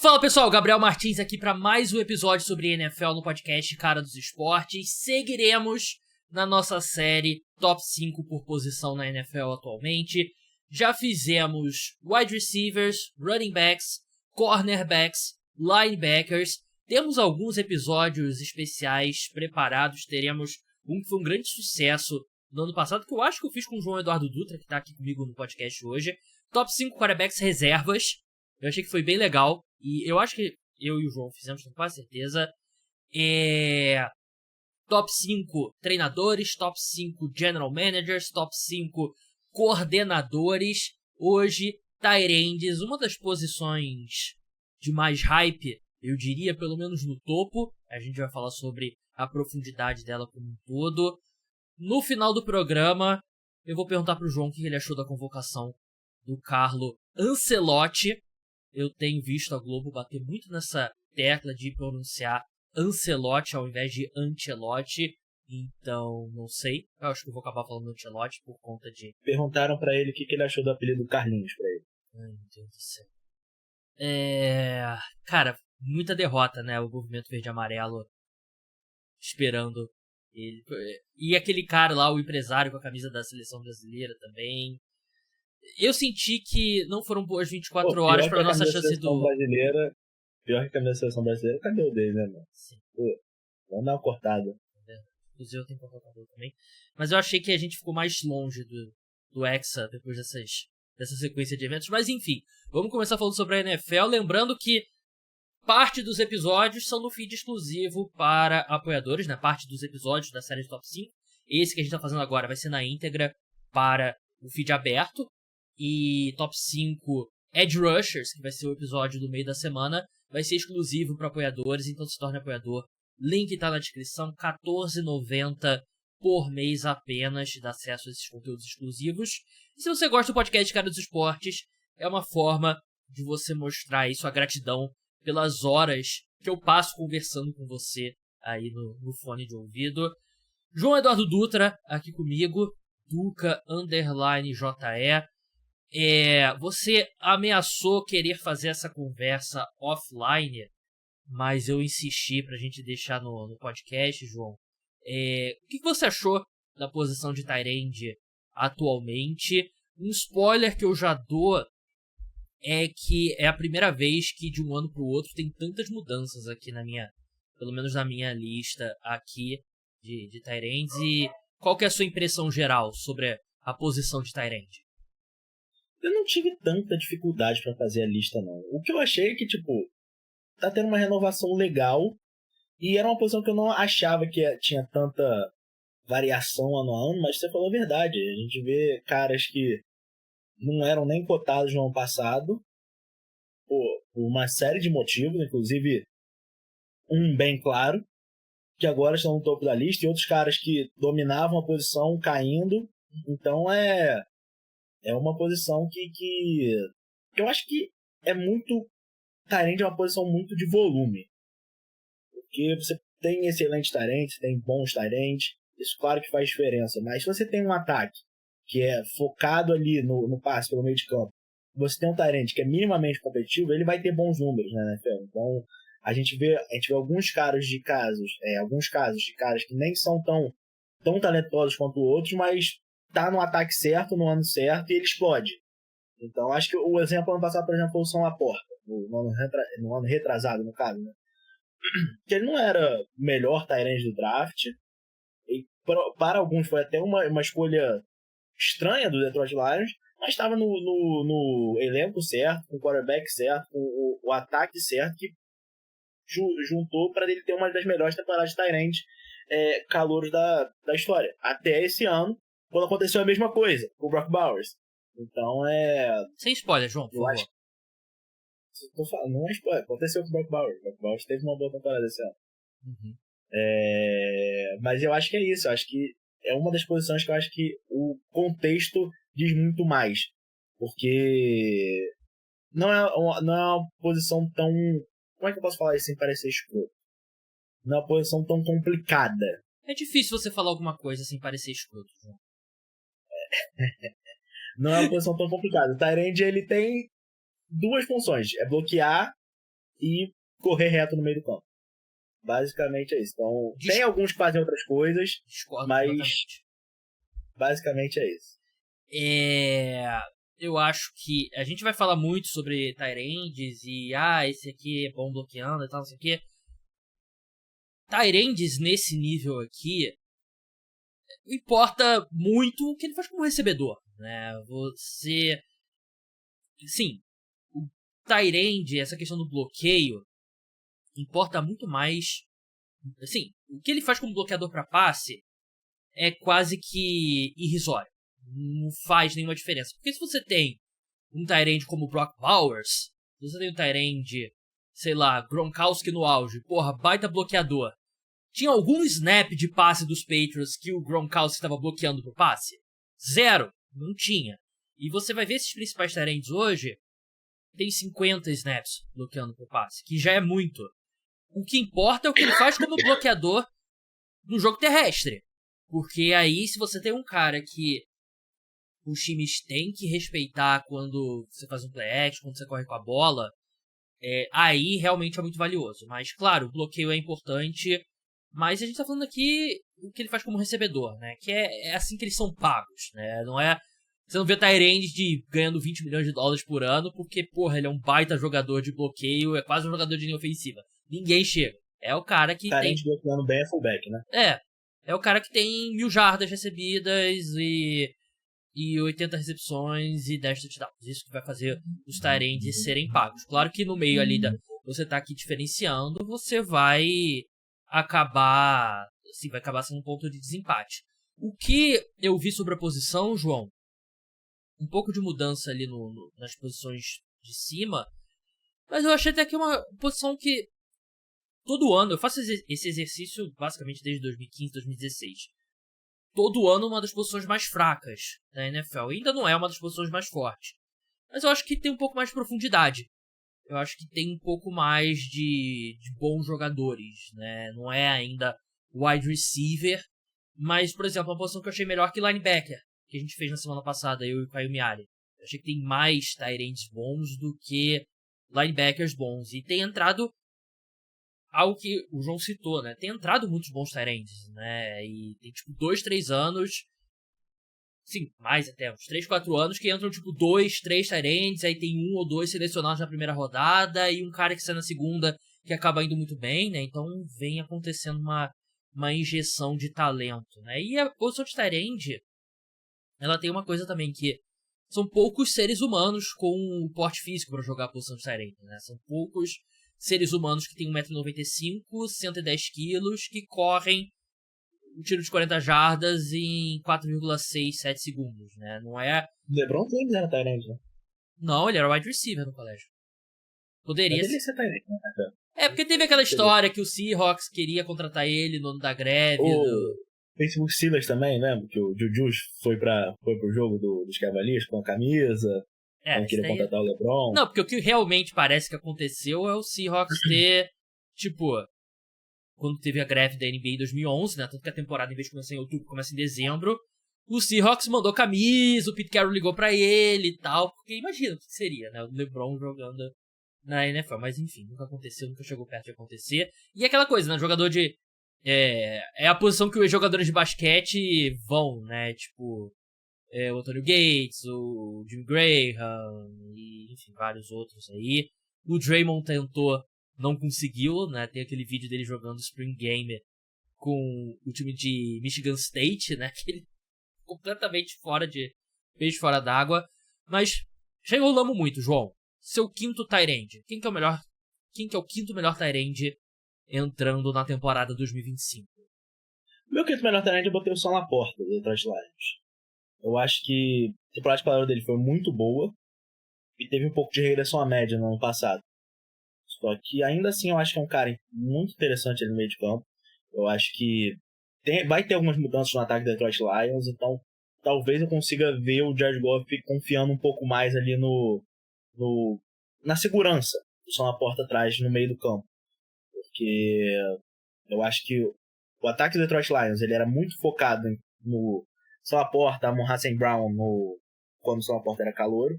Fala pessoal, Gabriel Martins aqui para mais um episódio sobre NFL no podcast Cara dos Esportes. Seguiremos na nossa série Top 5 por posição na NFL atualmente. Já fizemos wide receivers, running backs, cornerbacks, linebackers. Temos alguns episódios especiais preparados. Teremos um que foi um grande sucesso no ano passado, que eu acho que eu fiz com o João Eduardo Dutra, que tá aqui comigo no podcast hoje. Top 5 quarterbacks reservas. Eu achei que foi bem legal. E eu acho que eu e o João fizemos, com quase certeza. Top 5 treinadores, top 5 general managers, top 5 coordenadores. Hoje, tight ends, uma das posições de mais hype, eu diria, pelo menos no topo. A gente vai falar sobre a profundidade dela como um todo. No final do programa, eu vou perguntar pro João o que ele achou da convocação do Carlo Ancelotti. Eu tenho visto a Globo bater muito nessa tecla de pronunciar Ancelotti ao invés de Ancelotti. Então, não sei. Eu acho que eu vou acabar falando Ancelotti por conta de... Perguntaram pra ele o que ele achou do apelido Carlinhos pra ele. Ai, meu Deus do céu. Cara, muita derrota, né? O movimento verde e amarelo esperando ele. E aquele cara lá, o empresário com a camisa da seleção brasileira também. Eu senti que não foram boas 24 horas pra nossa chance do... Pior que a camisa da seleção brasileira, cadê o dele, né, mano? Sim. Pô, vamos dar uma cortada. Inclusive eu tenho cortador também. Mas eu achei que a gente ficou mais longe do Hexa depois dessa sequência de eventos. Mas enfim, vamos começar falando sobre a NFL. Lembrando que parte dos episódios são no feed exclusivo para apoiadores, né? Parte dos episódios da série de Top 5. Esse que a gente tá fazendo agora vai ser na íntegra para o feed aberto. E Top 5 Edge Rushers, que vai ser o episódio do meio da semana, vai ser exclusivo para apoiadores, então se torne apoiador. Link tá na descrição, R$14,90 por mês apenas, dá acesso a esses conteúdos exclusivos. E se você gosta do podcast Cara dos Esportes, é uma forma de você mostrar aí sua gratidão pelas horas que eu passo conversando com você aí no fone de ouvido. João Eduardo Dutra aqui comigo, Duca_JE. Você ameaçou querer fazer essa conversa offline, mas eu insisti pra gente deixar no podcast, João. O que você achou da posição de tight end atualmente? Um spoiler que eu já dou é que é a primeira vez que de um ano pro outro tem tantas mudanças aqui pelo menos na minha lista aqui de tight ends. E qual que é a sua impressão geral sobre a posição de tight end? Eu não tive tanta dificuldade pra fazer a lista, não. O que eu achei é que, tá tendo uma renovação legal e era uma posição que eu não achava que tinha tanta variação ano a ano, mas você falou a verdade. A gente vê caras que não eram nem cotados no ano passado por uma série de motivos, inclusive um bem claro, que agora estão no topo da lista, e outros caras que dominavam a posição caindo. Então é uma posição que eu acho que é muito... tight end é uma posição muito de volume. Porque você tem excelentes tight ends, tem bons tight ends, isso claro que faz diferença. Mas se você tem um ataque que é focado ali no passe pelo meio de campo, você tem um tight end que é minimamente competitivo, ele vai ter bons números, né, NFL? Então a gente vê alguns casos de caras que nem são tão talentosos quanto outros, mas tá no ataque certo, no ano certo, e ele explode. Então, acho que o exemplo ano passado, por exemplo, foi o São Laporta, no ano retrasado, no caso, né? Que ele não era o melhor tight end do draft, e para alguns foi até uma escolha estranha do Detroit Lions, mas estava no elenco certo, com o quarterback certo, com o ataque certo, que juntou para ele ter uma das melhores temporadas de tight end calouros da história. Até esse ano, quando aconteceu a mesma coisa com o Brock Bowers. Então Sem spoiler, João, por favor. Não é spoiler, aconteceu com o Brock Bowers. O Brock Bowers teve uma boa temporada esse ano. Uhum. Mas eu acho que é isso. Eu acho que é uma das posições que eu acho que o contexto diz muito mais. Porque não é uma posição tão... Como é que eu posso falar isso sem parecer escroto? Não é uma posição tão complicada. É difícil você falar alguma coisa sem parecer escroto, João. Não é uma posição tão complicada. O tight end, ele tem duas funções. É bloquear e correr reto no meio do campo. Basicamente é isso. Então, tem alguns que fazem outras coisas, Discordo mas completamente. basicamente é isso. Eu acho que a gente vai falar muito sobre Tyrands e esse aqui é bom bloqueando e tal, não sei o que. Tyrands nesse nível aqui importa muito o que ele faz como recebedor, né? Você... Sim, o Tyrande, essa questão do bloqueio, importa muito mais... Assim, o que ele faz como bloqueador para passe é quase que irrisório. Não faz nenhuma diferença. Porque se você tem um Tyrande como o Brock Bowers, se você tem um Tyrande, sei lá, Gronkowski no auge, porra, baita bloqueador. Tinha algum snap de passe dos Patriots que o Gronkowski estava bloqueando pro passe? Zero. Não tinha. E você vai ver esses principais Tyrands hoje, tem 50 snaps bloqueando pro passe, que já é muito. O que importa é o que ele faz como bloqueador no jogo terrestre. Porque aí, se você tem um cara que os times têm que respeitar quando você faz um play action, quando você corre com a bola, aí realmente é muito valioso. Mas, claro, o bloqueio é importante, mas a gente tá falando aqui o que ele faz como recebedor, né? Que é assim que eles são pagos, né? Não é... Você não vê Tyrande ganhando 20 milhões de dólares por ano, porque, porra, ele é um baita jogador de bloqueio, é quase um jogador de linha ofensiva. Ninguém chega. É o cara que tem... bloqueando bem é fullback, né? É o cara que tem 1000 jardas recebidas e 80 recepções e 10 touchdowns. Isso que vai fazer os Tyrands serem pagos. Claro que no meio ali você tá aqui diferenciando, você vai acabar... Assim, vai acabar sendo um ponto de desempate. O que eu vi sobre a posição, João, um pouco de mudança ali nas posições de cima, mas eu achei até que uma posição que todo ano, eu faço esse exercício basicamente desde 2015, 2016. Todo ano uma das posições mais fracas da NFL. Ainda não é uma das posições mais fortes. Mas eu acho que tem um pouco mais de profundidade. Eu acho que tem um pouco mais de bons jogadores, né? Não é ainda wide receiver, mas, por exemplo, uma posição que eu achei melhor que linebacker, que a gente fez na semana passada, eu e o Caio Miari. Eu achei que tem mais tight ends bons do que linebackers bons. E tem entrado algo que o João citou, né? Tem entrado muitos bons tight ends, né? E tem, tipo, 2, 3 anos... Sim, mais até, uns 3, 4 anos que entram, tipo, 2, 3 tight ends, aí tem 1 ou 2 selecionados na primeira rodada e um cara que sai na segunda que acaba indo muito bem, né? Então vem acontecendo uma injeção de talento, né? E a posição de tight end, ela tem uma coisa também que são poucos seres humanos com o porte físico para jogar a posição de tight end, né? São poucos seres humanos que têm 1,95m, 110 kg, que correm um tiro de 40 jardas em 4,67 segundos, né? Não é... LeBron James era tight end, né? Não, ele era wide receiver no colégio. Poderia Mas ele ia ser tight end, né? porque teve aquela história que o Seahawks queria contratar ele no ano da greve. O Facebook Steelers também, lembra? Que o Juju foi pro jogo dos Cavaliers com a camisa. Não queria contratar o LeBron. Não, porque o que realmente parece que aconteceu é o Seahawks ter, tipo... Quando teve a greve da NBA em 2011, né? Tanto que a temporada, em vez de começar em outubro, começa em dezembro. O Seahawks mandou camisa, o Pete Carroll ligou pra ele e tal. Porque imagina o que seria, né? O LeBron jogando na NFL. Mas enfim, nunca aconteceu, nunca chegou perto de acontecer. E aquela coisa, né? Jogador de... É a posição que os jogadores de basquete vão, né? Tipo... o Antonio Gates, o Jimmy Graham e, enfim, vários outros aí. O Draymond tentou, não conseguiu, né? Tem aquele vídeo dele jogando Spring Game com o time de Michigan State, né? Que ele completamente peixe fora d'água. Mas já enrolamos muito, João. Seu quinto tight end. Quem que é o quinto melhor tight end entrando na temporada 2025? Meu quinto melhor tight end eu botei o Sam Laporta, do Detroit Lions. Eu acho que a temporada de calor dele foi muito boa e teve um pouco de regressão à média no ano passado. Só que ainda assim eu acho que é um cara muito interessante ali no meio de campo. Eu acho que vai ter algumas mudanças no ataque do Detroit Lions, então talvez eu consiga ver o Jared Goff confiando um pouco mais ali na segurança do Sam Laporta atrás no meio do campo. Porque eu acho que o ataque do Detroit Lions ele era muito focado no Sam Laporta, Amon-Ra St. Brown quando o Sam Laporta era calouro.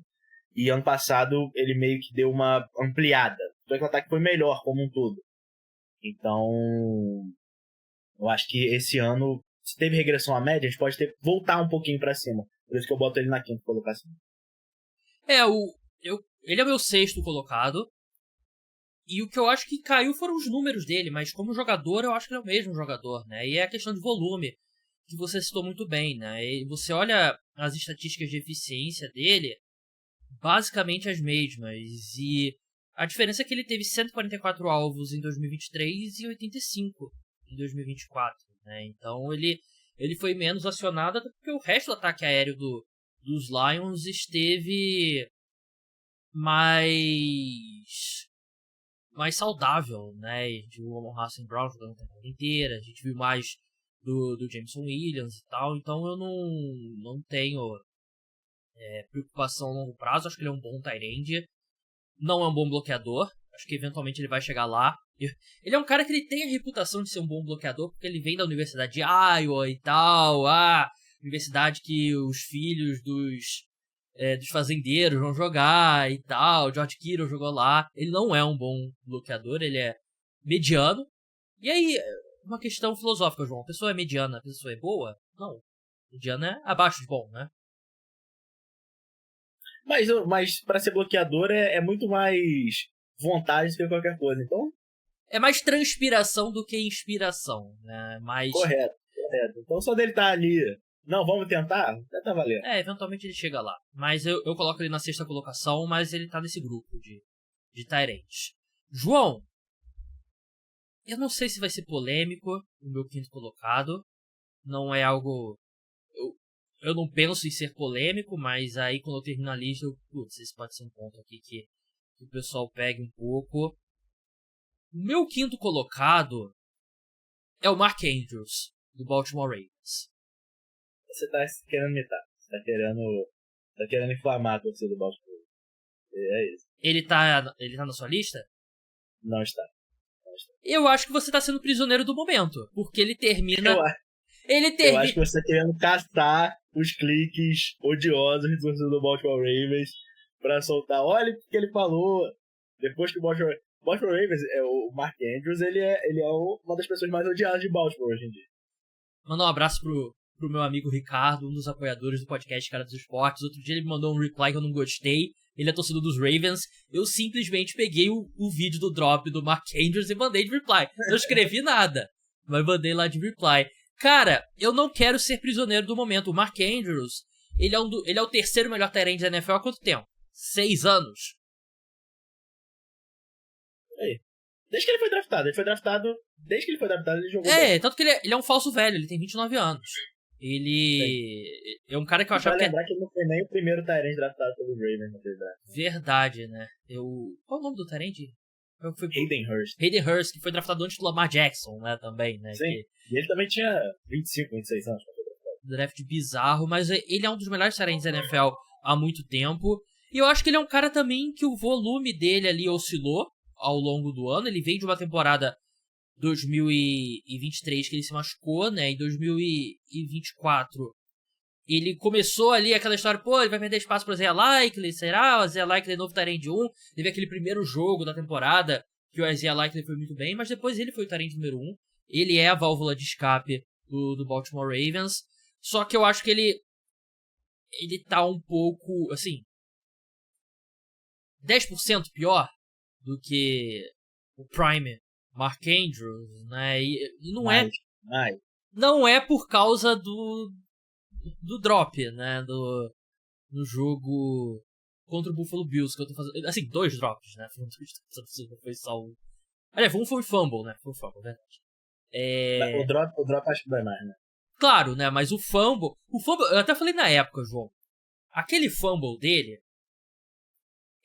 E ano passado ele meio que deu uma ampliada só que o ataque foi melhor como um todo. Então, eu acho que esse ano, se teve regressão à média, a gente pode voltar um pouquinho pra cima. Por isso que eu boto ele na quinta colocação. Ele é o meu sexto colocado. E o que eu acho que caiu foram os números dele, mas como jogador, eu acho que ele é o mesmo jogador, né? E é a questão de volume, que você citou muito bem, né? E você olha as estatísticas de eficiência dele, basicamente as mesmas. E a diferença é que ele teve 144 alvos em 2023 e 85 em 2024, né? Então ele foi menos acionado, até porque o resto do ataque aéreo dos Lions esteve mais saudável, né? A gente viu o Amon-Ra St. Brown jogando a temporada inteira, a gente viu mais do Jameson Williams e tal, então eu não tenho preocupação a longo prazo. Acho que ele é um bom tight end, não é um bom bloqueador, acho que eventualmente ele vai chegar lá. Ele é um cara que ele tem a reputação de ser um bom bloqueador, porque ele vem da Universidade de Iowa e tal, universidade que os filhos dos fazendeiros vão jogar e tal. George Kittle jogou lá. Ele não é um bom bloqueador, ele é mediano. E aí, uma questão filosófica, João. A pessoa é mediana, a pessoa é boa? Não. Mediana é abaixo de bom, né? Mas para ser bloqueador é muito mais vontade do que qualquer coisa, então... É mais transpiração do que inspiração, né? Correto. Então só dele estar ali... Não, vamos tentar? Já tá valendo. Eventualmente ele chega lá. Mas eu coloco ele na sexta colocação, mas ele tá nesse grupo de tight ends. João, eu não sei se vai ser polêmico o meu quinto colocado. Não é algo... Eu não penso em ser polêmico, mas aí quando eu termino a lista, putz, esse pode ser um ponto aqui que o pessoal pegue um pouco. O meu quinto colocado é o Mark Andrews, do Baltimore Ravens. Você tá querendo imitar. Você tá querendo inflamar a torcida do Baltimore. É isso. Ele tá na sua lista? Não está. Eu acho que você tá sendo prisioneiro do momento. Porque ele termina... Eu acho que você tá querendo caçar os cliques odiosos do torcedor do Baltimore Ravens pra soltar. Olha o que ele falou. Depois que o Baltimore Ravens, o Mark Andrews, ele é uma das pessoas mais odiadas de Baltimore hoje em dia. Mandar um abraço pro meu amigo Ricardo, um dos apoiadores do podcast Cara dos Esportes. Outro dia ele me mandou um reply que eu não gostei. Ele é torcedor dos Ravens. Eu simplesmente peguei o vídeo do drop do Mark Andrews e mandei de reply. Não escrevi nada, mas mandei lá de reply. Cara, eu não quero ser prisioneiro do momento. O Mark Andrews, ele é o terceiro melhor tight end da NFL há quanto tempo? 6 anos. Desde que ele foi draftado. Desde que ele foi draftado, ele jogou bem. Tanto que ele é um falso velho. Ele tem 29 anos. Ele é um cara que eu achava que... lembrar que ele não foi nem o primeiro tight end draftado pelo Ravens na verdade. Verdade, né? Qual o nome do tight end? Hayden Hurst, que foi draftado antes do Lamar Jackson, né, também, né? Sim, e ele também tinha 25, 26 anos. Draft bizarro, mas ele é um dos melhores tight ends da NFL há muito tempo. E eu acho que ele é um cara também que o volume dele ali oscilou ao longo do ano. Ele veio de uma temporada 2023 que ele se machucou, né? Em 2024 ele começou ali aquela história, pô, ele vai perder espaço pro Isaiah Likely, será? O Isaiah Likely é novo tight end 1. Teve aquele primeiro jogo da temporada que o Isaiah Likely foi muito bem, mas depois ele foi o tight end número 1. Ele é a válvula de escape do Baltimore Ravens. Só que eu acho que ele tá um pouco, assim, 10% pior do que o Prime Mark Andrews, né? E não é por causa do drop, né, no jogo contra o Buffalo Bills, que eu tô fazendo, assim, 2 drops, né, foi só um... Aliás, um foi fumble, né, verdade. O drop acho que vai mais, né. Claro, né, mas o fumble, eu até falei na época, João, aquele fumble dele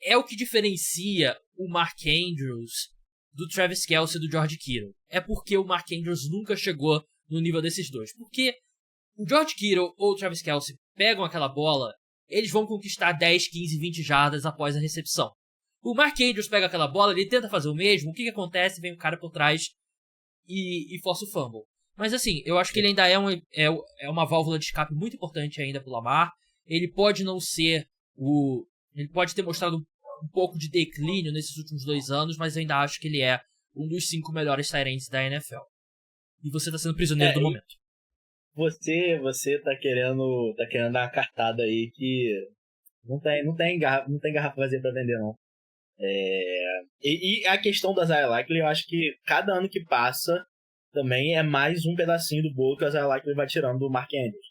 é o que diferencia o Mark Andrews do Travis Kelce e do George Kittle. É porque o Mark Andrews nunca chegou no nível desses dois, porque o George Kittle ou o Travis Kelce pegam aquela bola, eles vão conquistar 10, 15, 20 jardas após a recepção. O Mark Andrews pega aquela bola, ele tenta fazer o mesmo, o que acontece? Vem o cara por trás e força o fumble. Mas assim, eu acho que ele ainda é uma válvula de escape muito importante ainda pro Lamar. Ele pode não ser ele pode ter mostrado um pouco de declínio nesses últimos 2 anos, mas eu ainda acho que ele é um dos 5 melhores tight ends da NFL. E você tá sendo prisioneiro do momento. Você tá querendo dar uma cartada aí que não tem garrafa vazia pra vender, não. E a questão da Isaiah Likely, eu acho que cada ano que passa também é mais um pedacinho do bolo que o Isaiah Likely vai tirando do Mark Andrews.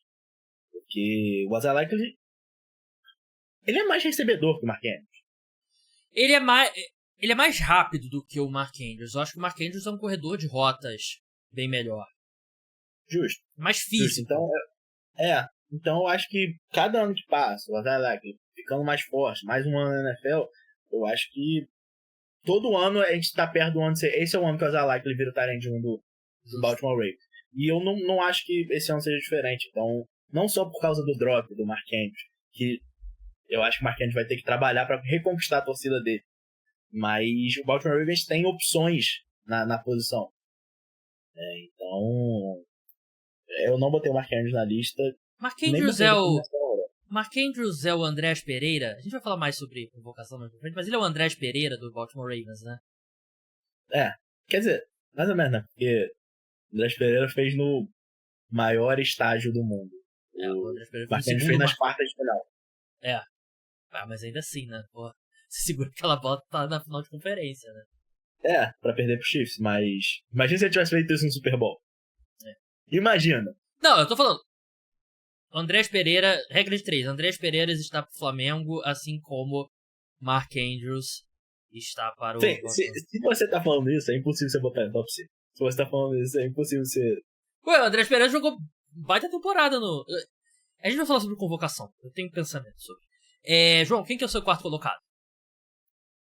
Porque o Isaiah Likely, ele é mais recebedor que o Mark Andrews. Ele é mais rápido do que o Mark Andrews. Eu acho que o Mark Andrews é um corredor de rotas bem melhor. Justo. Mais físico. Justo. Então eu acho que cada ano que passa, o Isaiah Likely ficando mais forte, mais um ano na NFL, eu acho que todo ano a gente tá perto do ano de ser. Esse é o ano que o Isaiah Likely vira o tight end 1 do Baltimore Ravens. E eu não acho que esse ano seja diferente. Então, não só por causa do drop do Mark Andrews, que eu acho que o Mark Andrews vai ter que trabalhar para reconquistar a torcida dele. Mas o Baltimore Ravens tem opções na posição. Então, eu não botei o Mark Andrews na lista. Mark Andrews é o Andrés Pereira. A gente vai falar mais sobre convocação mais pra frente, mas ele é o Andrés Pereira do Baltimore Ravens, né? Quer dizer, mais ou menos, né? Porque o Andrés Pereira fez no maior estágio do mundo. O Andrés Pereira Mark Andrews fez nas quartas de final. Mas ainda assim, né? Pô, se segura aquela bola, tá na final de conferência, né? Pra perder pro Chiefs, mas imagina se ele tivesse feito isso no Super Bowl. Imagina. Não, eu tô falando. Andrés Pereira, regra de 3. Andrés Pereira está pro Flamengo, assim como Mark Andrews está para o... Se você tá falando isso, é impossível você botar no top 5. Se você tá falando isso, é impossível você... Ué, o Andrés Pereira jogou baita temporada no... A gente vai falar sobre convocação. Eu tenho pensamento sobre. João, quem que é o seu quarto colocado?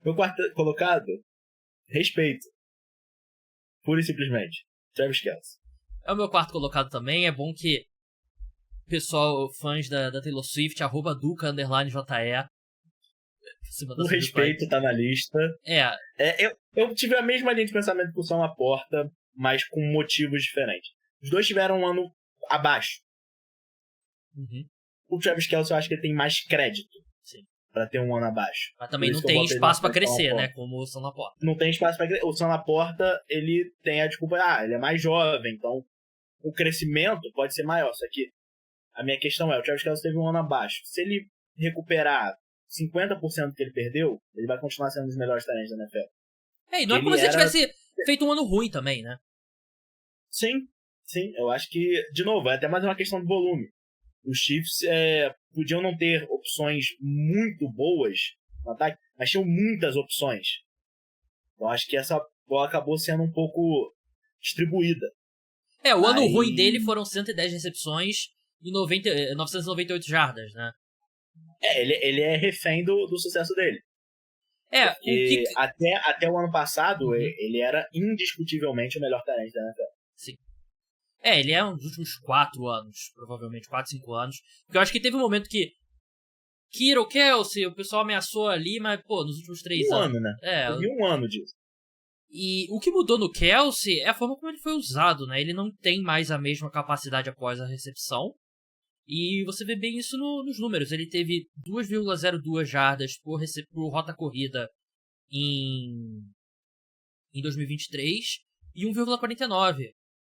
Meu quarto colocado? Respeito. Pura e simplesmente. Travis Kelce. É o meu quarto colocado também. É bom que pessoal, fãs da Taylor Swift, @Duca_JE. O respeito tá na lista. Eu tive a mesma linha de pensamento que o Sam Laporta, mas com motivos diferentes. Os dois tiveram um ano abaixo. Uhum. O Travis Kelce, eu acho que ele tem mais crédito. Sim. Pra ter um ano abaixo. Mas também não tem espaço pra crescer, né? Como o Sam Laporta. Não tem espaço pra crescer. O Sam Laporta, ele tem a desculpa, ele é mais jovem, então o crescimento pode ser maior. Só que a minha questão é, o Travis Kelce teve um ano abaixo. Se ele recuperar 50% que ele perdeu, ele vai continuar sendo um dos melhores talentos da NFL. E não é como se ele tivesse feito um ano ruim também, né? Sim. Eu acho que, de novo, é até mais uma questão de volume. Os Chiefs podiam não ter opções muito boas no ataque, mas tinham muitas opções. Então acho que essa bola acabou sendo um pouco distribuída. O ano ruim dele foram 110 recepções e 998 jardas, né? Ele é refém do sucesso dele. Até o ano passado, ele era indiscutivelmente o melhor talento da NFL. Sim. Ele é um dos últimos 4 anos, provavelmente, 4, 5 anos. Porque eu acho que teve um momento que Kiro, Kelce, o pessoal ameaçou ali, mas, nos últimos 3 anos. Um ano, né? Eu vi um ano disso. E o que mudou no Kelce é a forma como ele foi usado, né? Ele não tem mais a mesma capacidade após a recepção. E você vê bem isso nos números. Ele teve 2,02 jardas por rota corrida em 2023 e 1,49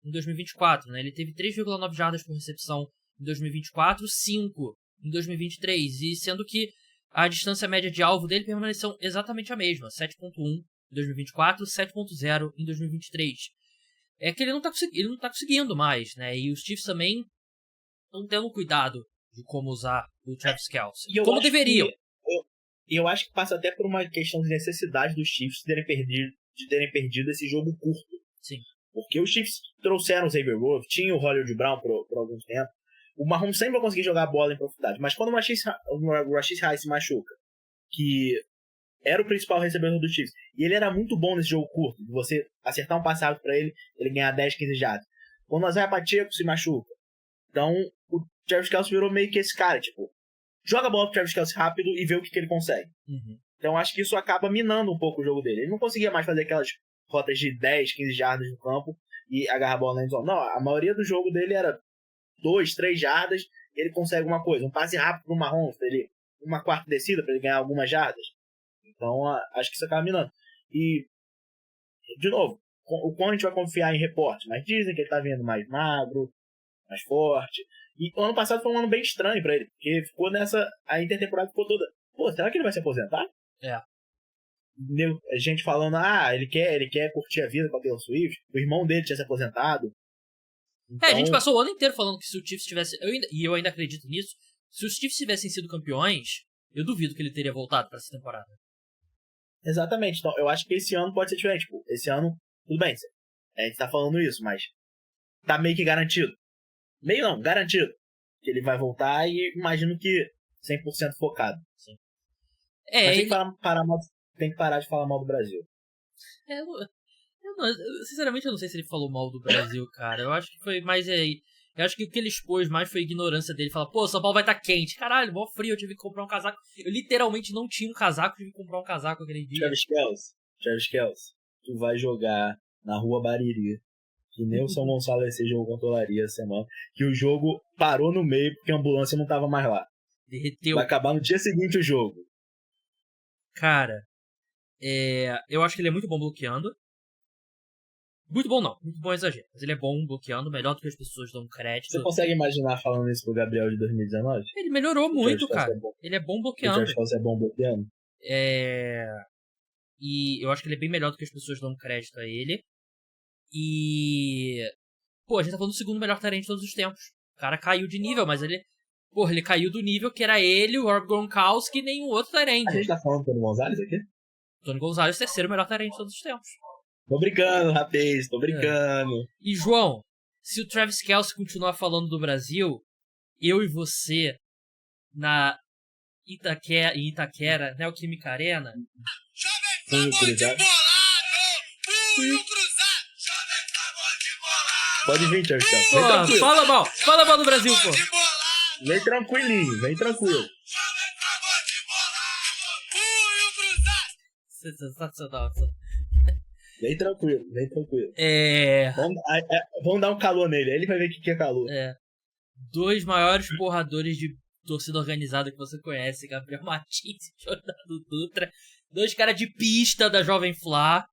em 2024, né? Ele teve 3,9 jardas por recepção em 2024, 5 em 2023, e sendo que a distância média de alvo dele permaneceu exatamente a mesma, 7.1 em 2024, 7.0 em 2023. É que ele não tá conseguindo mais, né? E os Chiefs também estão tendo cuidado de como usar o Travis Kelce, como deveriam. Eu acho que passa até por uma questão de necessidade dos Chiefs de terem perdido esse jogo curto. Sim. Porque os Chiefs trouxeram o Xavier Rhodes, tinha o Hollywood Brown por algum tempo. O Mahomes sempre vai conseguir jogar a bola em profundidade. Mas quando o Rashid Rice se machuca, que era o principal recebedor do Chiefs, e ele era muito bom nesse jogo curto, de você acertar um passe rápido pra ele ganhar 10, 15 jardas. Quando o Isaiah Pacheco se machuca, então o Travis Kelce virou meio que esse cara, tipo, joga a bola pro Travis Kelce rápido e vê o que ele consegue. Uhum. Então acho que isso acaba minando um pouco o jogo dele. Ele não conseguia mais fazer aquelas rotas de 10, 15 jardas no campo e agarrar a bola na endzone. Não, a maioria do jogo dele era 2, 3 jardas, ele consegue uma coisa, um passe rápido pro Mahomes, pra ele, uma quarta descida, pra ele ganhar algumas jardas. Então, acho que isso acaba minando. E, de novo, o quanto a gente vai confiar em reportes? Mas dizem que ele tá vindo mais magro, mais forte. E o ano passado foi um ano bem estranho pra ele, porque ficou nessa... A intertemporada ficou toda... Pô, será que ele vai se aposentar? É. Gente falando, ele quer curtir a vida com a Taylor Swift. O irmão dele tinha se aposentado. Então, a gente passou o ano inteiro falando que se o Chiefs tivesse... eu ainda acredito nisso. Se os Chiefs tivessem sido campeões, eu duvido que ele teria voltado pra essa temporada. Exatamente. Então, eu acho que esse ano pode ser diferente. Tipo, esse ano, tudo bem. A gente tá falando isso, mas tá meio que garantido. Meio não, garantido. Que ele vai voltar e imagino que 100% focado. Sim. Mas tem que parar de falar mal do Brasil. Sinceramente, eu não sei se ele falou mal do Brasil, cara. Eu acho que foi mais aí. Eu acho que o que ele expôs mais foi a ignorância dele. Falar, pô, São Paulo vai estar quente. Caralho, mó frio, eu tive que comprar um casaco. Eu literalmente não tinha um casaco, tive que comprar um casaco aquele dia. Travis Kelce, tu vai jogar na Rua Bariri. Que nem o São Gonçalo SC jogou contra o Olaria essa semana. Que o jogo parou no meio porque a ambulância não tava mais lá. Derreteu. Vai acabar no dia seguinte o jogo. Cara, eu acho que ele é muito bom bloqueando. Muito bom não, muito bom é exagero. Mas ele é bom bloqueando, melhor do que as pessoas dão crédito. Você consegue imaginar falando isso pro Gabriel de 2019? Ele melhorou muito, cara. Ele é bom bloqueando. O Travis Kelce é bom bloqueando? E eu acho que ele é bem melhor do que as pessoas dão crédito a ele. E... Pô, a gente tá falando do segundo melhor talento de todos os tempos. O cara caiu de nível, mas ele... Porra, ele caiu do nível que era ele, o Rob Gronkowski e nenhum outro talento. A gente tá falando do Tony Gonzalez aqui? Tony Gonzalez, terceiro melhor talento de todos os tempos. Tô brincando, rapaz, tô brincando. E, João, se o Travis Kelce continuar falando do Brasil, eu e você, na em Itaquera, Neoquímica Arena... Punho cruzado. Punho cruzado. Pode vir, Travis Kelce. Pô, fala mal do Brasil, pô. Vem tranquilinho, vem tranquilo. Sensacional. Vem tranquilo, vem tranquilo. É... Vamos dar um calor nele, aí ele vai ver o que é calor. Dois maiores porradores de torcida organizada que você conhece, Gabriel Martins e Jornado Dutra. Dois caras de pista da Jovem Flá.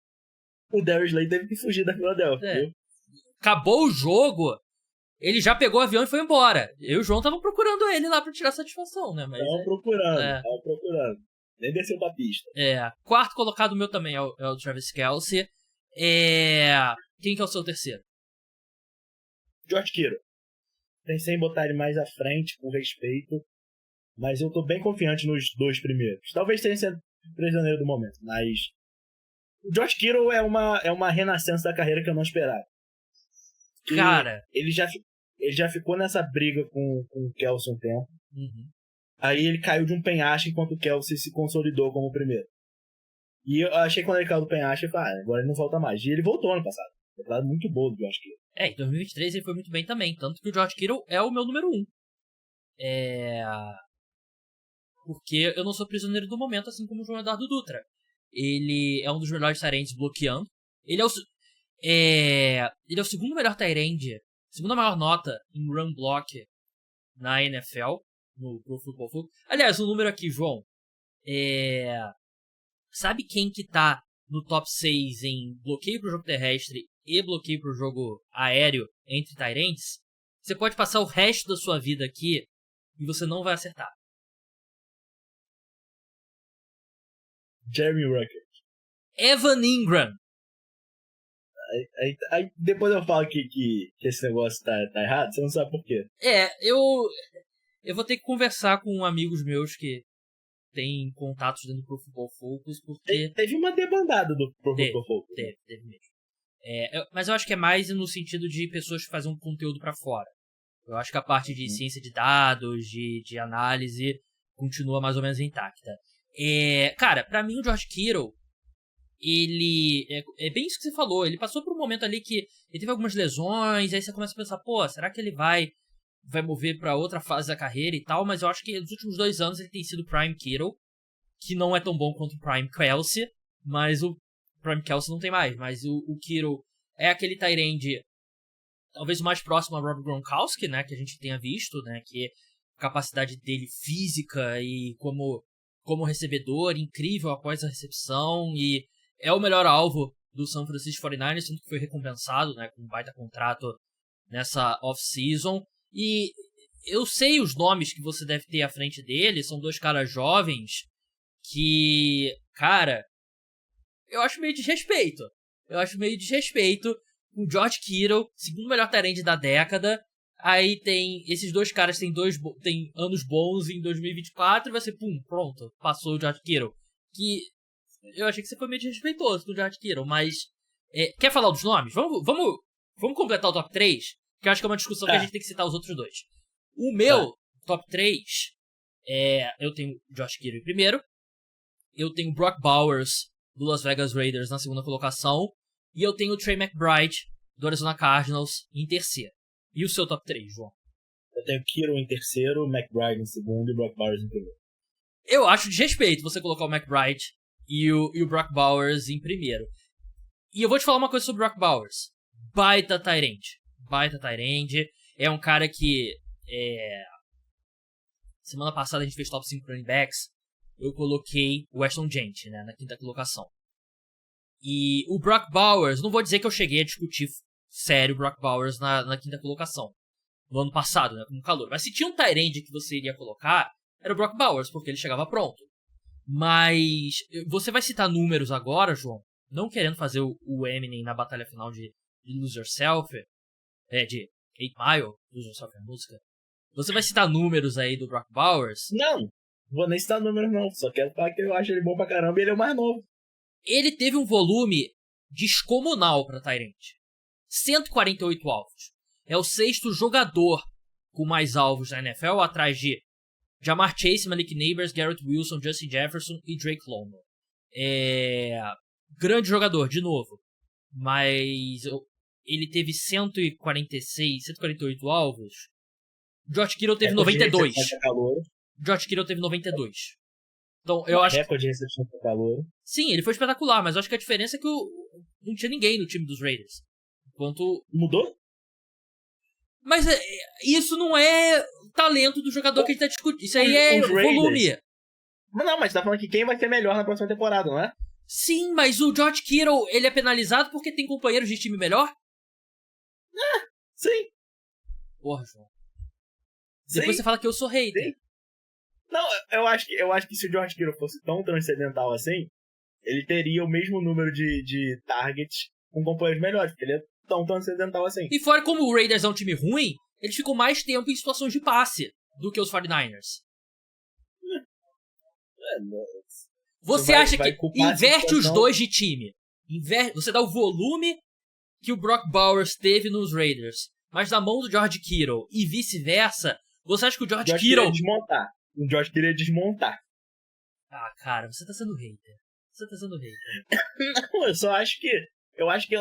O Darius Slay teve que fugir da Philadelphia. Acabou o jogo, ele já pegou o avião e foi embora. Eu e o João estavam procurando ele lá pra tirar satisfação, né? Tava procurando. Nem desceu da pista. Quarto colocado meu também é o Travis Kelce. Quem que é o seu terceiro? George Kittle. Pensei em botar ele mais à frente, com respeito. Mas eu tô bem confiante nos dois primeiros. Talvez tenha sido prisioneiro do momento, mas... O George Kittle é uma renascença da carreira que eu não esperava. Cara... Ele já ficou nessa briga com o Kelce um tempo. Uhum. Aí ele caiu de um penhasco enquanto o Kelce se consolidou como o primeiro. E eu achei que quando ele caiu do penhasco, eu falei, agora ele não volta mais. E ele voltou ano passado. Temporada muito boa do George Kittle. Em 2023 ele foi muito bem também. Tanto que o George Kittle é o meu número 1. Porque eu não sou prisioneiro do momento, assim como o João Eduardo Dutra. Ele é um dos melhores Tyrants bloqueando. Ele é o segundo melhor Tyrant, segunda maior nota em run block na NFL, no Pro Football Focus. Aliás, o número aqui, João. Sabe quem que tá no top 6 em bloqueio pro jogo terrestre e bloqueio pro jogo aéreo entre Tyrants? Você pode passar o resto da sua vida aqui e você não vai acertar. Jeremy Ruckert. Evan Ingram. Aí depois eu falo que esse negócio tá errado, você não sabe por quê. Eu vou ter que conversar com amigos meus que têm contatos dentro do Pro Football Focus, porque... Teve uma debandada do Pro Football Focus. Teve mesmo. Mas eu acho que é mais no sentido de pessoas que fazem um conteúdo pra fora. Eu acho que a parte de ciência de dados, de análise, continua mais ou menos intacta. Cara, pra mim o George Kittle, ele... É bem isso que você falou. Ele passou por um momento ali que ele teve algumas lesões, aí você começa a pensar, pô, será que ele vai mover pra outra fase da carreira e tal? Mas eu acho que nos últimos 2 anos ele tem sido Prime Kittle, que não é tão bom quanto o Prime Kelce, mas o Prime Kelce não tem mais. Mas o Kittle é aquele tight end, talvez o mais próximo a Rob Gronkowski, né, que a gente tenha visto, né, que a capacidade dele física e como como recebedor, incrível após a recepção, e é o melhor alvo do San Francisco 49ers, tanto que foi recompensado, né, com um baita contrato nessa off-season. E eu sei os nomes que você deve ter à frente dele, são 2 caras jovens que, cara, eu acho meio desrespeito. O George Kittle, segundo melhor tight end da década. Aí tem esses 2 caras têm anos bons em 2024 e vai ser, pronto, passou o George Kittle. Que eu achei que você foi meio desrespeitoso com o George Kittle, mas quer falar dos nomes? Vamos completar o top 3, que eu acho que é uma discussão que a gente tem que citar os outros 2. O meu top 3 eu tenho o George Kittle em primeiro, eu tenho o Brock Bowers do Las Vegas Raiders na segunda colocação, e eu tenho o Trey McBride do Arizona Cardinals em terceiro. E o seu top 3, João? Eu tenho Kittle em terceiro, McBride em segundo e Brock Bowers em primeiro. Eu acho desrespeito você colocar o McBride e o Brock Bowers em primeiro. E eu vou te falar uma coisa sobre o Brock Bowers. Baita tight end. É um cara que... Semana passada a gente fez top 5 running backs. Eu coloquei o Weston Gente, né, na quinta colocação. E o Brock Bowers, não vou dizer que eu cheguei a discutir sério o Brock Bowers na quinta colocação. No ano passado, né, como calor. Mas se tinha um tight end que você iria colocar, era o Brock Bowers, porque ele chegava pronto. Mas você vai citar números agora, João, não querendo fazer o Eminem na batalha final de Lose Yourself, de 8 Mile, Lose Yourself é a música. Você vai citar números aí do Brock Bowers? Não vou nem citar números não, só quero falar que eu acho ele bom pra caramba e ele é o mais novo. Ele teve um volume descomunal pra tight end. 148 alvos. É o 6º jogador com mais alvos na NFL, atrás de Ja'Marr Chase, Malik Neighbors, Garrett Wilson, Justin Jefferson e Drake London. Grande jogador, de novo. Mas ele teve 148 alvos. George Kittle teve 92. George Kittle teve 92. Então, eu acho... Recorde de recepção pra calor. Sim, ele foi espetacular, mas eu acho que a diferença é que não tinha ninguém no time dos Raiders. Enquanto... Mudou? Mas isso não é talento do jogador que a gente tá discutindo. Isso aí é volume. Não, mas tá falando que quem vai ser melhor na próxima temporada, não é? Sim, mas o George Kittle, ele é penalizado porque tem companheiros de time melhor? Sim. Porra, João. Depois você fala que eu sou hater. Sim. Não, eu acho que se o George Kittle fosse tão transcendental assim, ele teria o mesmo número de targets com companheiros melhores, porque ele é tão transcendental assim. E fora como o Raiders é um time ruim, eles ficam mais tempo em situações de passe do que os 49ers. Você acha que inverte os dois de time. Você dá o volume que o Brock Bowers teve nos Raiders, mas na mão do George Kittle e vice-versa, você acha que o George Kittle... O George queria desmontar. Ah, cara, você tá sendo hater. Não, eu só acho que... Eu acho que...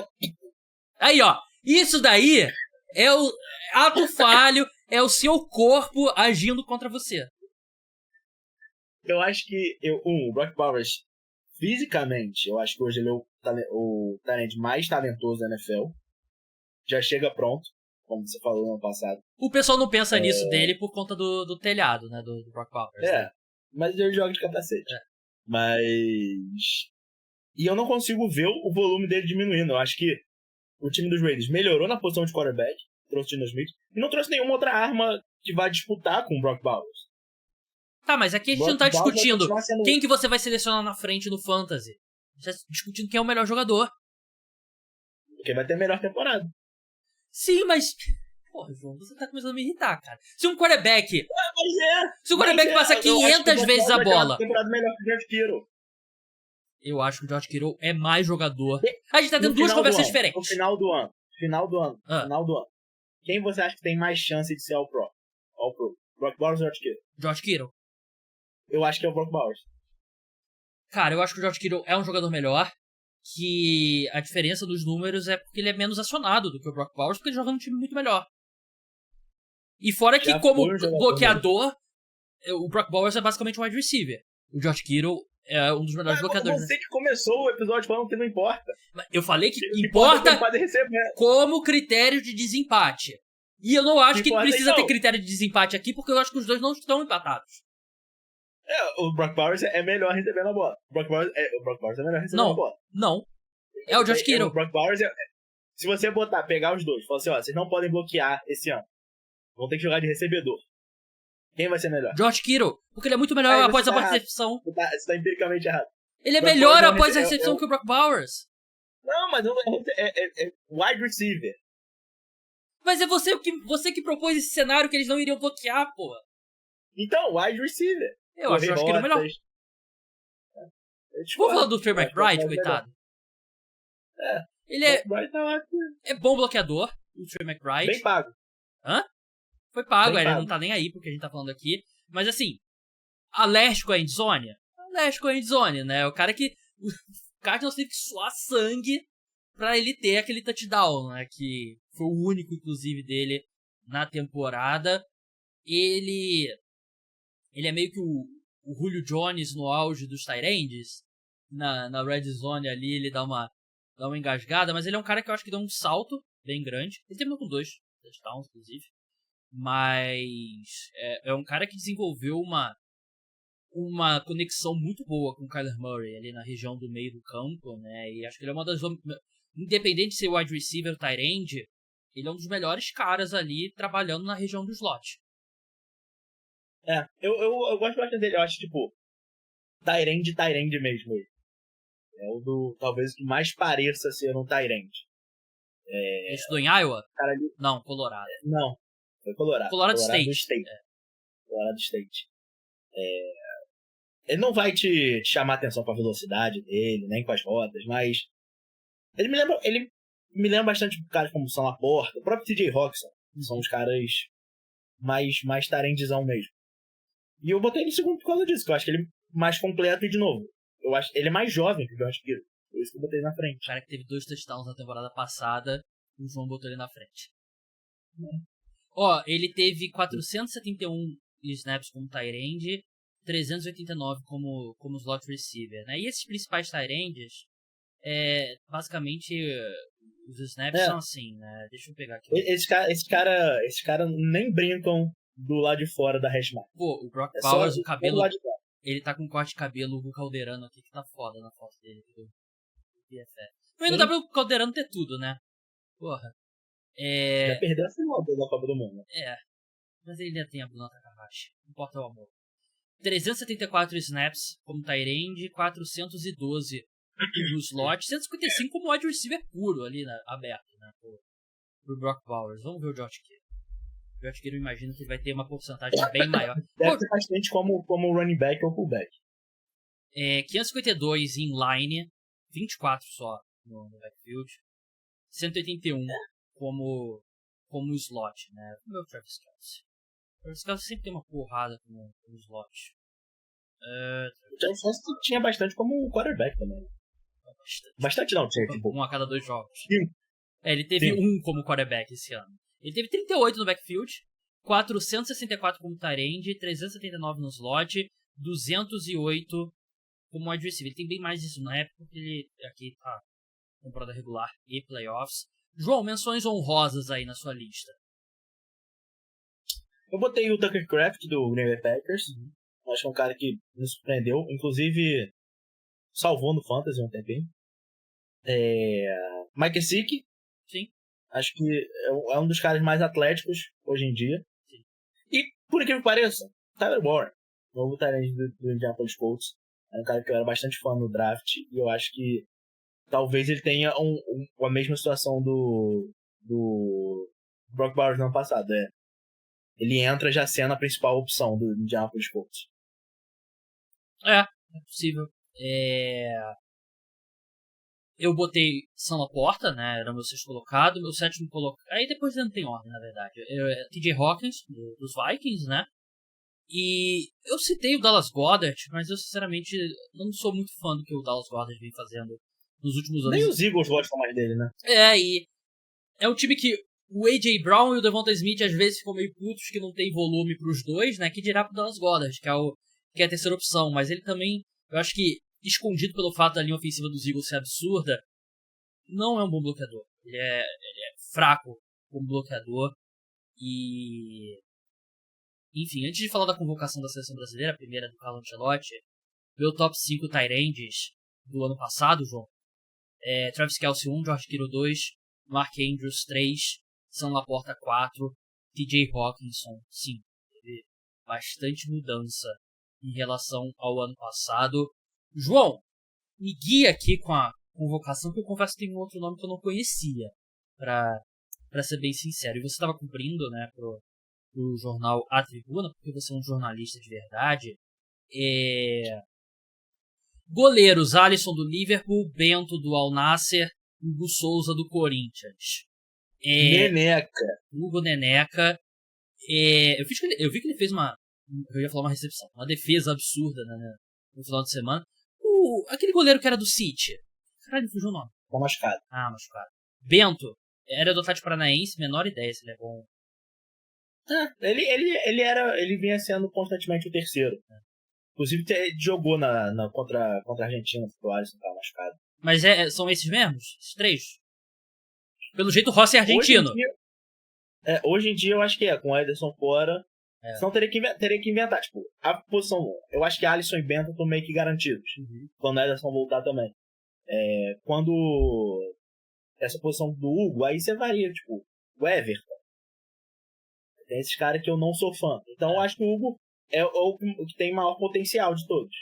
Aí, ó. Isso daí é o ato falho, é o seu corpo agindo contra você. Eu acho que... O Brock Bowers, fisicamente, eu acho que hoje ele é o talento mais talentoso da NFL. Já chega pronto, como você falou no ano passado. O pessoal não pensa nisso dele por conta do telhado, né? Do Brock Bowers. Né? Mas ele joga de capacete. Mas... E eu não consigo ver o volume dele diminuindo. Eu acho que o time dos Raiders melhorou na posição de quarterback, trouxe o Geno Smith, e não trouxe nenhuma outra arma que vai disputar com o Brock Bowers. Tá, mas aqui a gente não tá discutindo quem que você vai selecionar na frente no Fantasy. A gente tá discutindo quem é o melhor jogador. Quem vai ter a melhor temporada. Sim, mas... Porra, João, você tá começando a me irritar, cara. Se um quarterback... Se o quarterback passa 500 vezes a bola... Temporada melhor que o George Kittle. Eu acho que o George Kittle é mais jogador. A gente tá tendo duas conversas diferentes. No final do ano. Quem você acha que tem mais chance de ser All-Pro? Brock Bowers ou George Kittle? George Kittle. Eu acho que é o Brock Bowers. Cara, eu acho que o George Kittle é um jogador melhor. Que a diferença dos números é porque ele é menos acionado do que o Brock Bowers, porque ele joga num time muito melhor. E fora que, como bloqueador, o Brock Bowers é basicamente um wide receiver. O George Kittle é um dos melhores bloqueadores. Você que começou o episódio falando que não importa. Eu falei que importa como critério de desempate. E eu não acho que precisa ter critério de desempate aqui, porque eu acho que os dois não estão empatados. O Brock Bowers é melhor recebendo a bola. O Brock Bowers é melhor recebendo a bola. Não. É o Josh Kittle. O Brock Bowers se você pegar os dois, falar assim, ó, vocês não podem bloquear esse ano. Vão ter que jogar de recebedor. Quem vai ser melhor? Josh Kittle. Porque ele é muito melhor após a recepção. Você tá empiricamente errado. Ele é melhor após a recepção que o Brock Bowers. Não, mas é wide receiver. Mas é você que propôs esse cenário que eles não iriam bloquear, pô. Então, wide receiver. Eu acho o Josh Kittle melhor. Vamos falar do Trey McBride, coitado. Ele é bom bloqueador, o Trey McBride. Bem pago. Hã? Foi pago, Bem ele pago. não tá nem aí porque a gente tá falando aqui. Mas assim, alérgico à endzone? Alérgico à endzone, né? O cara que... O Cardinals teve que suar sangue pra ele ter aquele touchdown, né? Que foi o único, inclusive, dele na temporada. Ele é meio que o Julio Jones no auge dos tight ends. Na red zone ali, ele dá uma engasgada. Mas ele é um cara que eu acho que deu um salto bem grande. Ele terminou com 2 touchdowns, inclusive. Mas é um cara que desenvolveu uma conexão muito boa com o Kyler Murray ali na região do meio do campo, né? E acho que ele é uma das... Independente de ser wide receiver ou tight end, ele é um dos melhores caras ali trabalhando na região do slot. Eu gosto bastante dele. Eu acho, tipo, tight end mesmo. É o do... Talvez o que mais pareça ser um tight end. Ele estudou em Iowa? Cara ali... Não, Colorado. Não, foi Colorado. Colorado State. Colorado State. Ele não vai te chamar atenção com a velocidade dele, nem com as rotas, mas ele me lembra bastante de caras como São Laporta, o próprio TJ Hawkinson, que são os caras mais tarendzão mesmo. E eu botei ele em segundo por causa disso, que eu acho que ele é mais completo e, de novo, eu acho ele é mais jovem que o Josh Kittle. Por isso que eu botei ele na frente. O cara que teve 2 touchdowns na temporada passada, o João botou ele na frente. Ó, ele teve 471 snaps como tight end, 389 como slot receiver, né? E esses principais tight ends, basicamente, os snaps são assim, né? Deixa eu pegar aqui. Esse cara nem brincam do lado de fora da hashmark. Pô, o Brock Bowers, o cabelo, ele tá com um corte de cabelo o Calderano aqui, que tá foda na foto dele. Mas não dá pro Calderano ter tudo, né? Porra. Já perdeu a final da Copa do Mundo. Mas ele ainda tem a Bruna Takahashi. Não importa o amor. 374 snaps como tight end, 412 no slot, 155 como wide receiver puro ali, né, aberto, né, pro Brock Bowers. Vamos ver o Josh Kittle. O Josh Kittle, eu imagino que ele vai ter uma porcentagem bem maior. Deve ser bastante como running back ou fullback. 552 em line, 24 só no backfield, 181 como slot, né. O meu Travis Kelce. O Travis Kelce sempre tem uma porrada com o slot. O Travis Kelce tinha bastante como quarterback também. Bastante não, tinha tipo... 1 a cada 2 jogos. Sim. Ele teve 1 como quarterback esse ano. Ele teve 38 no backfield, 464 como tight end, 379 no slot, 208 como wide receiver. Ele tem bem mais isso na época, porque ele aqui tá temporada regular e playoffs. João, menções honrosas aí na sua lista. Eu botei o Tucker Kraft do Green Bay Packers. Acho que é um cara que me surpreendeu. Inclusive, salvou no Fantasy um tempinho. Mike Gesicki. Sim. Acho que é um dos caras mais atléticos hoje em dia. Sim. E, por incrível que pareça, Tyler Warren, novo talento do Indianapolis Colts. É um cara que eu era bastante fã no draft. E eu acho que talvez ele tenha a mesma situação do Brock Bowers no ano passado. Ele entra já sendo a principal opção do Indianapolis Colts. É possível. Eu botei Sam Laporta, né? Era meu 6º colocado. Meu 7º colocado. Aí depois não tem ordem, na verdade. TJ Hawkins, dos Vikings, né? E eu citei o Dallas Goedert, mas eu sinceramente não sou muito fã do que o Dallas Goedert vem fazendo nos últimos anos. Nem os Eagles gostam mais dele, né? E é um time que o A.J. Brown e o Devonta Smith às vezes ficam meio putos que não tem volume pros dois, né? Que dirá pro Dallas Goedert, que é a terceira opção. Mas ele também, eu acho que, escondido pelo fato da linha ofensiva dos Eagles ser absurda, não é um bom bloqueador. Ele é fraco como bloqueador. E Enfim, antes de falar da convocação da seleção brasileira, a primeira do Carlo Ancelotti, meu top 5 tight ends do ano passado, João, Travis Kelce 1, George Kittle 2, Mark Andrews 3, Sam Laporta 4, TJ Hawkinson 5. Teve bastante mudança em relação ao ano passado. João, me guia aqui com a convocação, que eu confesso que tem um outro nome que eu não conhecia, pra ser bem sincero. E você estava cumprindo, né, pro jornal A Tribuna, porque você é um jornalista de verdade. Goleiros: Alisson do Liverpool, Bento do Al Nassr, Hugo Souza do Corinthians. Neneca. Hugo Neneca. Eu vi que ele fez eu ia falar uma recepção, uma defesa absurda, né, no final de semana. Aquele goleiro que era do City. Caralho, fugiu o nome. Tá machucado. Machucado. Bento. Era do Atlético Paranaense, menor ideia se ele é bom. Ele vinha sendo constantemente o terceiro. Inclusive jogou contra a Argentina, porque o Alisson tava machucado. Mas são esses mesmos? Esses três? Pelo jeito o Rossi é argentino. Hoje em dia eu acho que com o Ederson fora. Senão teria que inventar. Tipo, a posição. Eu acho que Alisson e Bento estão meio que garantidos. Quando o Ederson voltar também. Quando essa posição do Hugo, aí você varia, tipo, o Everton. Tem esses caras que eu não sou fã. Então eu acho que o Hugo é o que tem maior potencial de todos.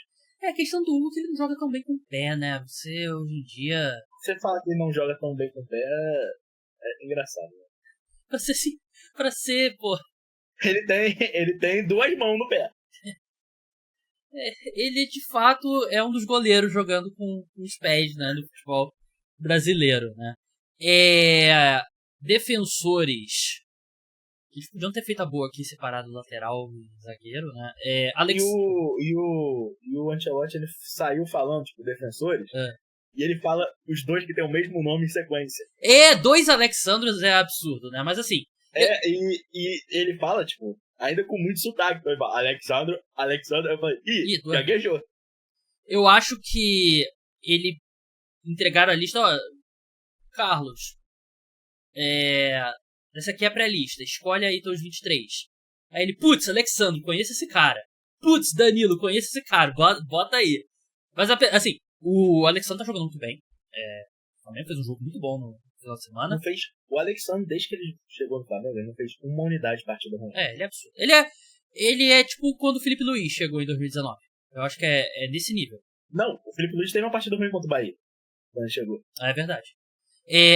A questão do Hugo é que ele não joga tão bem com o pé, né? Você, hoje em dia... Você fala que ele não joga tão bem com o pé, é engraçado, né? Pra ser, pô... Ele tem duas mãos no pé. Ele, de fato, é um dos goleiros jogando com os pés, né? No futebol brasileiro, né? Defensores... Eles podiam ter feito a boa aqui, separado lateral e zagueiro, né? E o Ancelotti, ele saiu falando, tipo, defensores, e ele fala os dois que tem o mesmo nome em sequência. 2 Alexandros é absurdo, né? Mas assim... E ele fala, tipo, ainda com muito sotaque. Então ele fala, Alexandre, eu falei, gaguejou. Eu acho que ele entregaram a lista, Carlos, essa aqui é a pré-lista, escolhe aí teus 23. Aí ele, putz, Alexandre, conheço esse cara. Putz, Danilo, conheço esse cara, bota aí. Mas assim, o Alexandre tá jogando muito bem. O Flamengo fez um jogo muito bom no final de semana. O Alexandre, desde que ele chegou no Flamengo, ele não fez uma unidade de partida ruim. Ele é absurdo. Ele é tipo quando o Felipe Luiz chegou em 2019. Eu acho que é nesse nível. Não, o Felipe Luiz teve uma partida ruim contra o Bahia, quando ele chegou. É verdade.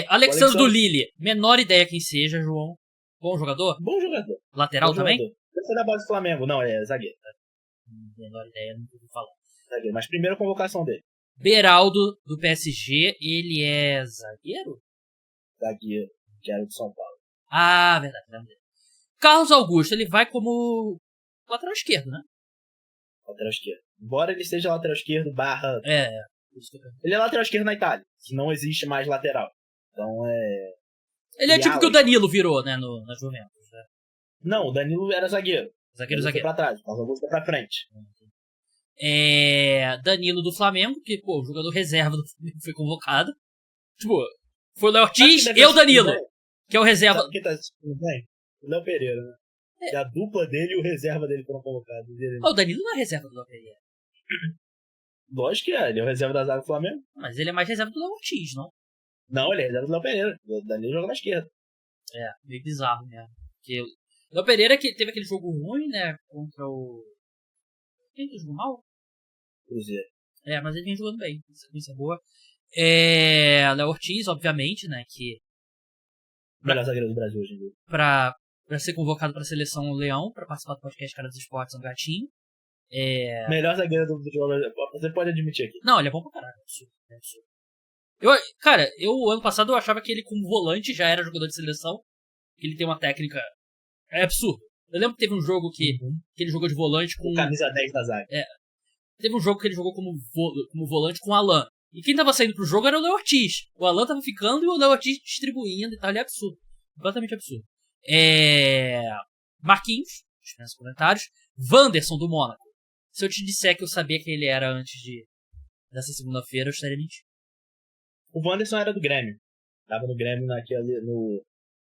Alexandre do Lille, menor ideia quem seja, João. Bom jogador? Bom jogador. Lateral bom também? Jogador. Deve ser da base do Flamengo. Não, é zagueiro. Menor ideia, não ouvi falar. Zagueiro, mas primeira convocação dele. Beraldo, do PSG, ele é zagueiro? Zagueiro, que era de São Paulo. Verdade. Carlos Augusto, ele vai como lateral esquerdo, né? Lateral esquerdo. Embora ele seja lateral esquerdo barra... Ele é lateral esquerdo na Itália, que não existe mais lateral. Então Ele é tipo que o Danilo virou, né, na Juventus, né? Não, o Danilo era zagueiro. Zagueiro. Foi pra trás, o Carlos Augusto foi pra frente. Danilo do Flamengo, que, pô, o jogador reserva do Flamengo foi convocado. Tipo, foi o Léo Ortiz e o Danilo, que é o reserva. Sabe quem tá assistindo bem? O Léo Pereira, né? Que a dupla dele e o reserva dele foram convocados. O Danilo não é reserva do Léo Pereira. Lógico que ele é o reserva da zaga do Flamengo. Mas ele é mais reserva do Léo Ortiz, não? Não, ele é reserva do Léo Pereira. O Danilo joga na esquerda. Meio bizarro mesmo. Porque o Léo Pereira que teve aquele jogo ruim, né? Contra o... Quem que jogou mal? Cruzeiro. Mas ele vem jogando bem. Sequência boa. Léo Ortiz, obviamente, né? Que... Melhor zagueiro do Brasil hoje em dia. Pra ser convocado pra seleção Leão, pra participar do podcast Cara dos Esportes, é um gatinho. Melhor zagueiro do futebol brasileiro. Você pode admitir aqui. Não, ele é bom pra caralho. É absurdo. Eu ano passado eu achava que ele como volante já era jogador de seleção. Que ele tem uma técnica... É absurdo. Eu lembro que teve um jogo que ele jogou de volante com... Camisa 10 da zaga. Teve um jogo que ele jogou como volante com o Alan. E quem tava saindo pro jogo era o Léo Ortiz. O Alan tava ficando e o Léo Ortiz distribuindo e tal. Ele é absurdo. Completamente absurdo. Marquinhos, dispensa comentários. Wanderson do Mônaco. Se eu te disser que eu sabia quem ele era antes dessa segunda-feira, eu estaria mentindo. O Wanderson era do Grêmio. Tava no Grêmio no...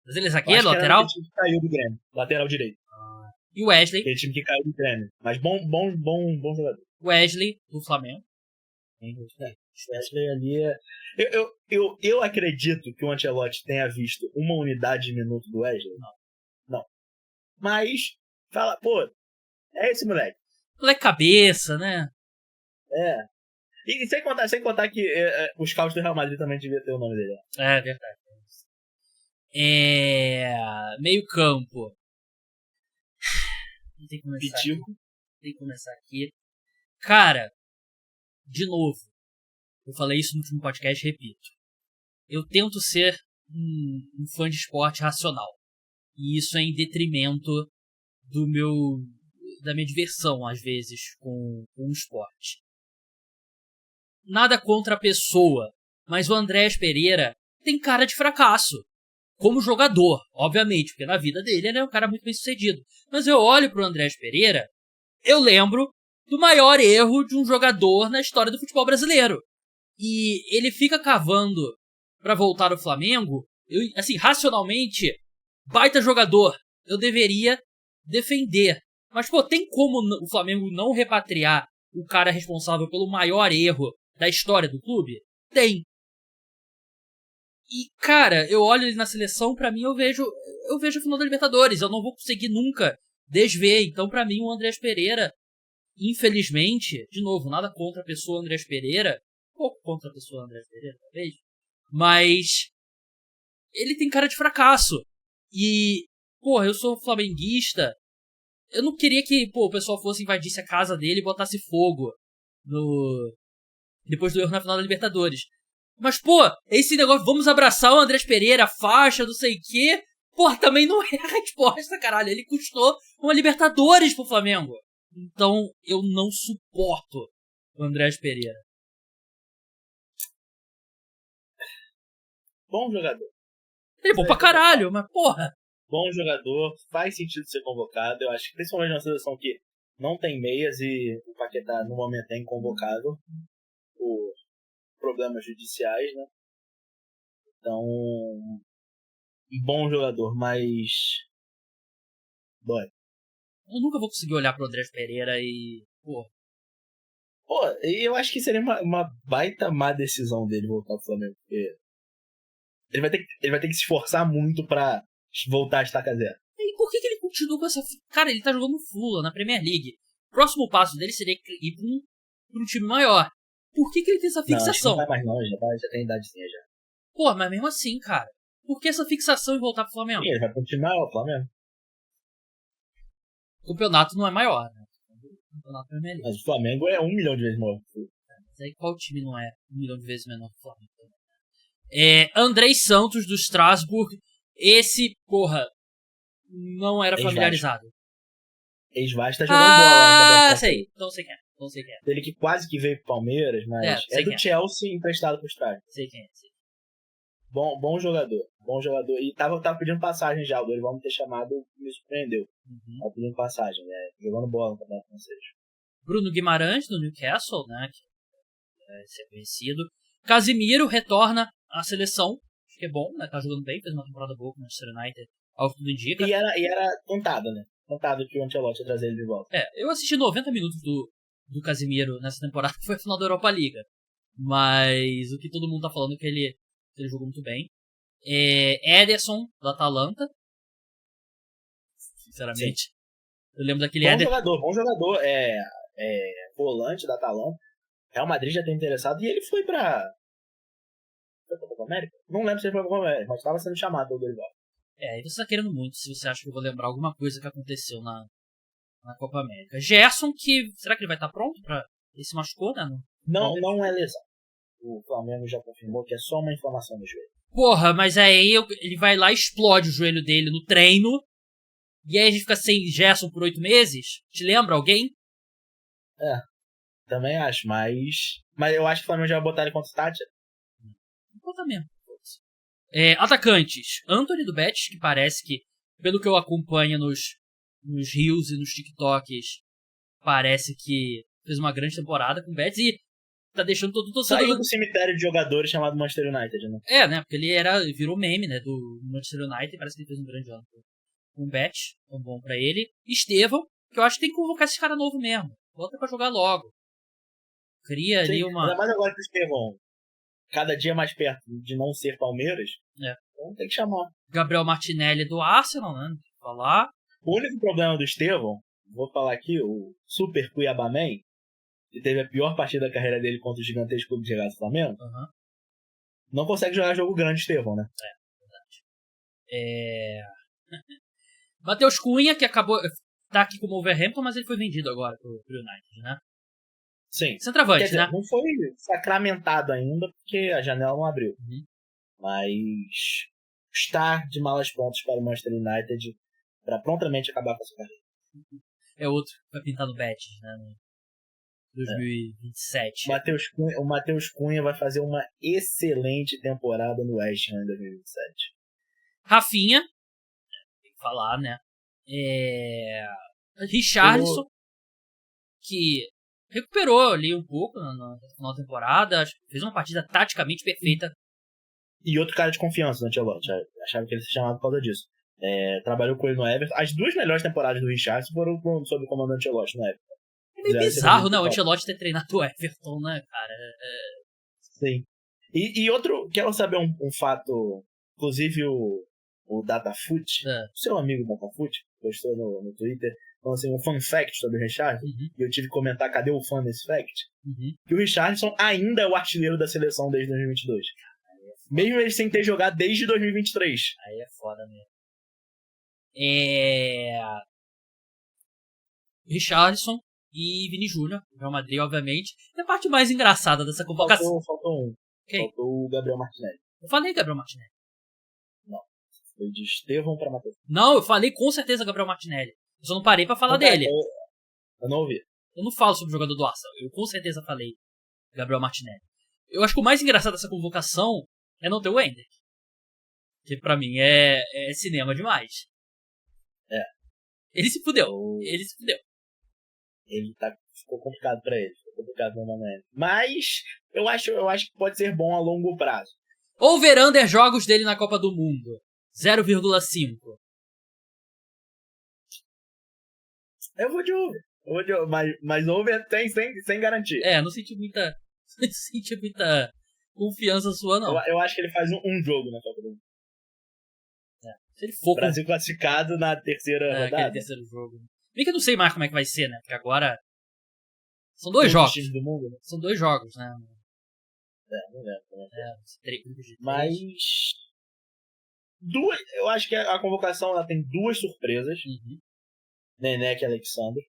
Mas ele é zagueiro, lateral? Ele saiu do Grêmio. Lateral direito. E o Wesley. Aquele time que caiu do Grêmio. Mas bom jogador. Wesley, do Flamengo. Wesley ali é... Eu acredito que o Ancelotti tenha visto uma unidade de minuto do Wesley. Não. Mas, fala, pô, é esse moleque. Moleque cabeça, né? É. E sem contar que os scouts do Real Madrid também devia ter o nome dele. É verdade. Meio campo. Tem que começar Pitico. aqui. Tem que começar aqui. Cara, de novo, eu falei isso no último podcast, repito. Eu tento ser um fã de esporte racional. E isso é em detrimento da minha diversão, às vezes, com o esporte. Nada contra a pessoa, mas o Andrés Pereira tem cara de fracasso. Como jogador, obviamente, porque na vida dele ele é um cara muito bem sucedido. Mas eu olho pro Andrés Pereira, eu lembro do maior erro de um jogador na história do futebol brasileiro. E ele fica cavando pra voltar ao Flamengo, assim, racionalmente, baita jogador, eu deveria defender. Mas, pô, tem como o Flamengo não repatriar o cara responsável pelo maior erro da história do clube? Tem. E, cara, eu olho ele na seleção, pra mim eu vejo a final da Libertadores. Eu não vou conseguir nunca desver. Então, pra mim, o Andrés Pereira, infelizmente, de novo, nada contra a pessoa Andrés Pereira. Pouco contra a pessoa Andrés Pereira, talvez. Mas ele tem cara de fracasso. E, porra, eu sou flamenguista. Eu não queria que, o pessoal fosse invadir a casa dele e botasse fogo depois do erro na final da Libertadores. Mas, esse negócio, vamos abraçar o Andrés Pereira, faixa, não sei o quê. Também não é a resposta, caralho. Ele custou uma Libertadores pro Flamengo. Então, eu não suporto o Andrés Pereira. Bom jogador. Ele é bom pra caralho, mas porra. Bom jogador, faz sentido ser convocado. Eu acho que principalmente numa seleção que não tem meias e o Paquetá no momento é inconvocável por problemas judiciais, né? Então, bom jogador, mas dói. Eu nunca vou conseguir olhar pro Andrés Pereira e... eu acho que seria uma baita má decisão dele voltar pro Flamengo, porque ele vai ter que se esforçar muito pra voltar a estaca zero. E por que ele continua com essa... Cara, ele tá jogando no Fulham, na Premier League. O próximo passo dele seria ir pra um time maior. Por que ele tem essa fixação? Não, acho que não vai mais não, já tem idadezinha já. Mas mesmo assim, cara. Por que essa fixação em voltar pro Flamengo? Sim, ele vai continuar o Flamengo. O campeonato não é maior, né? O campeonato Premier League. Mas o Flamengo é 1 milhão de vezes maior. Mas aí qual time não é 1 milhão de vezes menor que o Flamengo? Andrei Santos, do Strasbourg. Esse, não era familiarizado. Ex-Vasco tá jogando bola. Sei. Não sei quem é. Ele que quase que veio pro Palmeiras, mas é do Chelsea emprestado pro Strasbourg. Sei quem é. Bom jogador. E tava pedindo passagem já. O Dorival me ter chamado me surpreendeu. Tava pedindo passagem, né? Jogando bola no campeonato francês. Bruno Guimarães, do Newcastle, né? Que é ser conhecido. Casimiro retorna à seleção. Acho que é bom, né? Tá jogando bem, fez uma temporada boa com o Manchester United, ao que tudo indica. E era contado, né? Contado que o Ancelotti ia trazer ele de volta. Eu assisti 90 minutos do Casimiro nessa temporada, que foi a final da Europa Liga. Mas o que todo mundo tá falando é que ele jogou muito bem. Ederson, do Atalanta. Sinceramente. Sim. Eu lembro daquele Bom jogador. Volante da Atalanta. Real Madrid já tem interessado e ele foi pra Copa América? Não lembro se ele foi pra Copa América, mas estava sendo chamado pelo Dorival. E você tá querendo muito, se você acha que eu vou lembrar alguma coisa que aconteceu na Copa América. Gerson, será que ele vai estar pronto pra... Ele se machucou, né? Não é lesão. O Flamengo já confirmou que é só uma inflamação no joelho. Mas aí ele vai lá e explode o joelho dele no treino. E aí a gente fica sem Gerson por 8 meses? Te lembra alguém? Também acho, mas eu acho que o Flamengo já vai botar ele contra o Tati. Vou botar mesmo. Atacantes. Antony do Betis, que parece que, pelo que eu acompanho nos Reels e nos TikToks, parece que fez uma grande temporada com o Betis e tá deixando todo torcedor... Saiu do cemitério de jogadores chamado Manchester United, né? Porque ele virou meme, né, do Manchester United e parece que ele fez um grande ano um bet tão bom pra ele. Estevão, que eu acho que tem que convocar esse cara novo mesmo. Bota pra jogar logo. Cria ali uma... Ainda mais agora que o Estevão cada dia mais perto de não ser Palmeiras. Então tem que chamar. Gabriel Martinelli do Arsenal, né? Não tem que falar. O único problema do Estevão, vou falar aqui, o Super Cuiabaman, que teve a pior partida da carreira dele contra o gigantesco clube de regatas do Flamengo, não consegue jogar jogo grande, Estevão, né? Matheus Cunha, que acabou... Tá aqui como o Wolverhampton, mas ele foi vendido agora pro United, né? Sim. Centroavante, Quer dizer, né? não foi sacramentado ainda, porque a janela não abriu. Mas está de malas prontas para o Manchester United para prontamente acabar com essa carreira. É outro que vai pintar no Betis, né? 2027. O Matheus Cunha vai fazer uma excelente temporada no West Ham em 2027. Rafinha, tem que falar, né? Richarlison, que recuperou ali um pouco na final da temporada, fez uma partida taticamente perfeita. E outro cara de confiança do Ancelotti, achava que ele se chamava por causa disso. Trabalhou com ele no Everton. As duas melhores temporadas do Richarlison foram sob o comando do Ancelotti no Everton. É meio bizarro, né? O Ancelotti ter treinado o Everton, né, cara? Sim. E outro, quero saber um fato, inclusive o DataFoot, seu amigo DataFoot, postou no Twitter, falando assim, um fun fact sobre o Richarlison, e eu tive que comentar, cadê o fã desse fact? Que o Richarlison ainda é o artilheiro da seleção desde 2022. Mesmo ele sem ter jogado desde 2023. Aí é foda mesmo. Richarlison e Vini Júnior, o Real Madrid, obviamente. E a parte mais engraçada dessa convocação... Faltou um. Quem? Faltou o Gabriel Martinelli. Eu falei Gabriel Martinelli. Não. Foi de Estevão pra Matheus. Não, eu falei com certeza Gabriel Martinelli. Eu só não parei pra falar dele. Eu não ouvi. Eu não falo sobre o jogador do Arsenal. Eu com certeza falei Gabriel Martinelli. Eu acho que o mais engraçado dessa convocação é não ter o Ender. Que pra mim é cinema demais. Ele se fudeu. Ficou complicado pra ele. Ficou complicado no momento. Mas eu acho que pode ser bom a longo prazo. Over-under jogos dele na Copa do Mundo. 0,5. Eu vou de over. Mas over sem garantir. Não senti muita confiança sua, não. Eu acho que ele faz um jogo na Copa do Mundo. Se ele for Brasil classificado na terceira rodada. Terceiro jogo. Bem que eu não sei mais como é que vai ser, né? Porque agora são dois jogos. Do mundo, né? São 2 jogos, né? Não lembro. Mas eu acho que a convocação ela tem 2 surpresas. Neneca e Alexandre.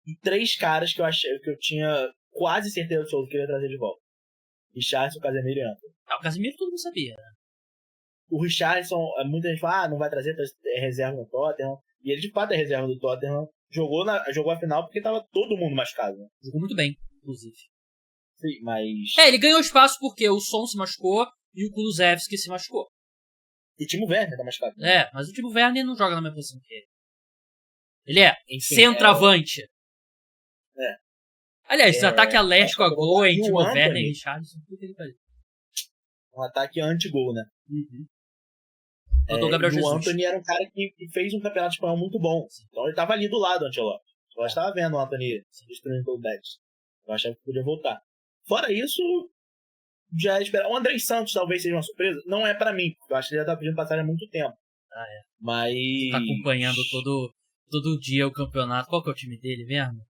E 3 caras que eu tinha quase certeza absoluta que eu ia trazer de volta. Richarlison, Casemiro e Antony. O Casemiro todo mundo sabia, né? O Richarlison, muita gente fala, não vai trazer, é reserva no Tottenham. E ele de fato é reserva do Tottenham. Jogou a final porque tava todo mundo machucado. Né? Jogou muito bem, inclusive. Sim, mas... ele ganhou espaço porque o Son se machucou e o Kulusevski se machucou. E o Timo Werner tá machucado. Né? Mas o Timo Werner não joga na mesma posição que ele. Ele é centroavante. Aliás, ataque alérgico a gol em Timo Werner e Richarlison. Um ataque anti-gol, né? O Gabriel e Jesus. o Antony era um cara que fez um campeonato espanhol muito bom. Então ele tava ali do lado do Ancelotti. Eu estava vendo o Antony destruindo o Betis. Eu achava que podia voltar. Fora isso, já esperar. O Andrés Santos talvez seja uma surpresa. Não é pra mim, porque eu acho que ele já tá pedindo passagem há muito tempo. Mas... Tá acompanhando todo dia o campeonato. Qual que é o time dele mesmo?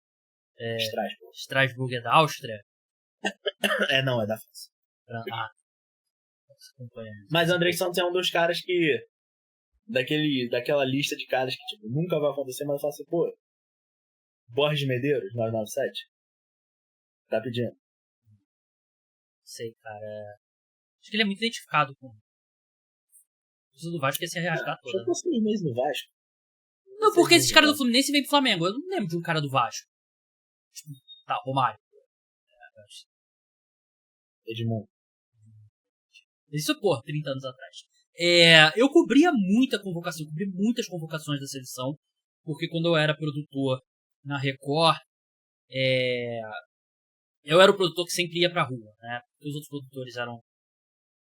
Strasbourg é da Áustria? Não, é da França. Mas o Andrés Santos é um dos caras que... Daquela lista de caras que tipo, nunca vai acontecer, mas eu falo assim, pô... Borges Medeiros, 997. Tá pedindo. Sei, cara. Acho que ele é muito identificado com... O do Vasco ia se arrastar toda. Eu tô 6 meses no Vasco. Não, porque esses caras do Fluminense vêm pro Flamengo. Eu não lembro de um cara do Vasco. Tipo, Romário. Edmundo. Isso, 30 anos atrás. Eu cobria muita convocação, cobri muitas convocações da seleção, porque quando eu era produtor na Record, eu era o produtor que sempre ia pra rua, né? Porque os outros produtores eram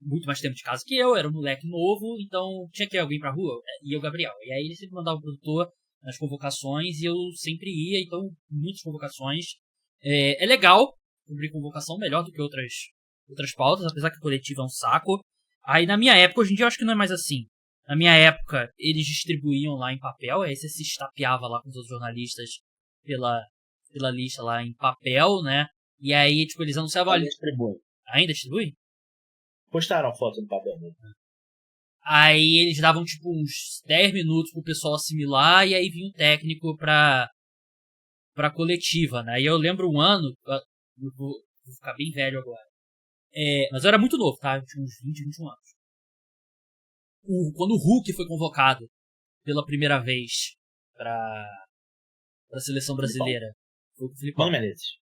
muito mais tempo de casa que eu, era um moleque novo, então tinha que ir alguém pra rua, e eu, Gabriel. E aí ele sempre mandava o produtor nas convocações, e eu sempre ia, então muitas convocações. É legal cobrir convocação, melhor do que outras pautas, apesar que a coletiva é um saco. Aí na minha época, hoje em dia eu acho que não é mais assim. Na minha época, eles distribuíam lá em papel, aí você se estapeava lá com os outros jornalistas pela lista lá em papel, né? E aí, tipo, eles anunciavam ali. Ainda distribui? Postaram foto no papel mesmo. Aí eles davam, tipo, uns 10 minutos pro pessoal assimilar, e aí vinha um técnico pra coletiva, né? E eu lembro um ano, eu vou ficar bem velho agora. Mas eu era muito novo, tá? Eu tinha uns 20, 21 anos. Quando o Hulk foi convocado pela primeira vez pra seleção brasileira. Foi o Filipão. Mano Menezes.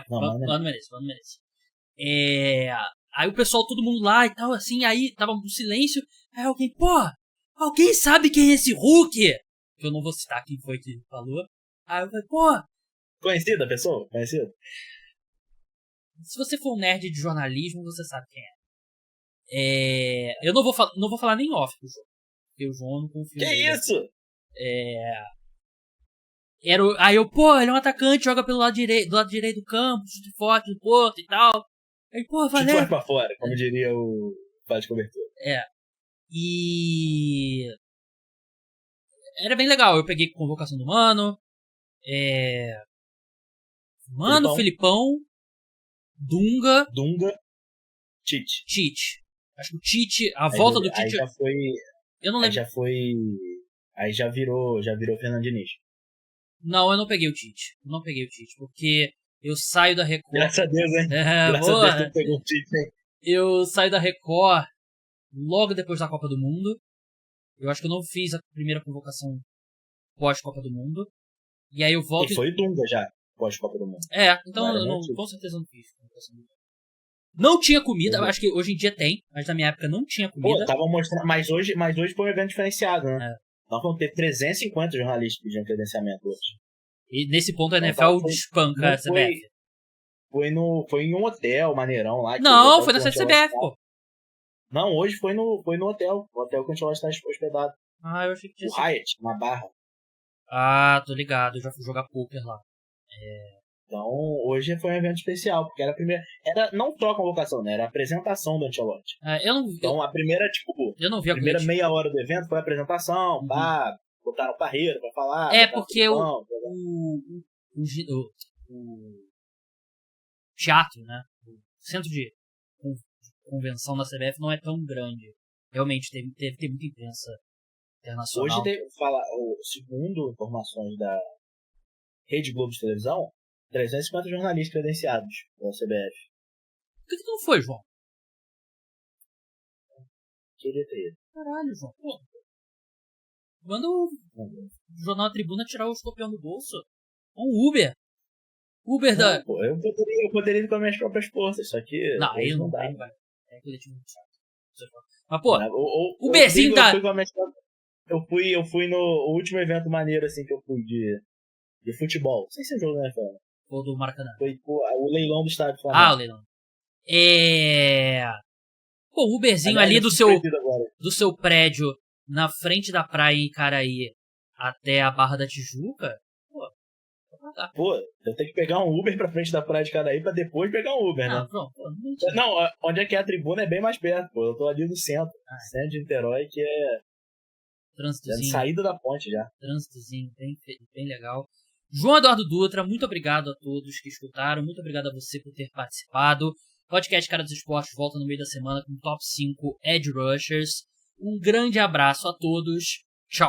Mano Menezes. Aí o pessoal, todo mundo lá e tal, assim, aí tava um silêncio. Aí alguém, alguém sabe quem é esse Hulk? Que eu não vou citar quem foi que falou. Aí eu falei, Conhecida a pessoa? Conhecida? Se você for um nerd de jornalismo, você sabe quem é. Eu não vou falar nem off pro João. Porque o João não confia nele. Que isso? Aí eu, ele é um atacante, joga do lado direito do campo, chute forte do Porto e tal. Aí, valeu. Chute forte pra fora, como diria o Faz de Cobertura. E era bem legal. Eu peguei convocação do Mano. Mano, Filipão, Dunga, Tite. Acho que o Tite, a volta do Tite. Aí já foi. Eu não lembro. Aí já virou Fernando Diniz. Não, eu não peguei o Tite. Porque eu saio da Record. Graças a Deus, hein? Graças a Deus que tu pegou o Tite, hein? Eu saio da Record logo depois da Copa do Mundo. Eu acho que eu não fiz a primeira convocação pós-Copa do Mundo. E aí eu volto. E foi o Dunga já, pós-Copa do Mundo. Então eu com certeza não fiz. Não tinha comida, acho que hoje em dia tem, mas na minha época não tinha comida. Tava mostrando, mas hoje foi um evento diferenciado, né? Nós vamos ter 350 jornalistas pedindo credenciamento hoje. E nesse ponto a NFL despanca a CBF. Foi em um hotel maneirão lá. Não, foi na CBF, pô. Não, hoje foi no hotel. O hotel que a gente está hospedado. Eu achei que tinha o Hyatt, na Barra. Tô ligado, eu já fui jogar poker lá. Então, hoje foi um evento especial, porque era a primeira. Não só a convocação, né? Era a apresentação do Ancelotti. Então, a primeira, eu não vi a primeira meia hora do evento foi a apresentação, botaram o Parreira pra falar. Porque o teatro, né? O centro de convenção da CBF não é tão grande. Realmente, deve ter muita imprensa internacional. Hoje, segundo informações da Rede Globo de televisão, 350 jornalistas credenciados pela CBF. Por que tu não foi, João? Queria ter. Caralho, João. Manda o Jornal da Tribuna tirar o escorpião do bolso. Um Uber. Não, pô, eu poderia ir com as minhas próprias forças, só que. Não, aí não dá. É coletivo muito chato. Mas, pô, o Berzinho tá. Eu fui no último evento maneiro assim que eu fui de futebol. Não sei se é jogo, né, cara? Ou do Maracanã. Foi o leilão do estádio Flamengo. O leilão. O Uberzinho ali do seu prédio, na frente da praia em Icaraí, até a Barra da Tijuca, eu tenho que pegar um Uber pra frente da praia de Icaraí pra depois pegar um Uber, né? Pronto. Não, onde é que é a tribuna é bem mais perto, pô. Eu tô ali no centro. Centro de Niterói, que é... Trânsitozinho. Saída da ponte já. Trânsitozinho, bem legal. João Eduardo Dutra, muito obrigado a todos que escutaram. Muito obrigado a você por ter participado. Podcast Cara dos Esportes volta no meio da semana com Top 5 Edge Rushers. Um grande abraço a todos. Tchau.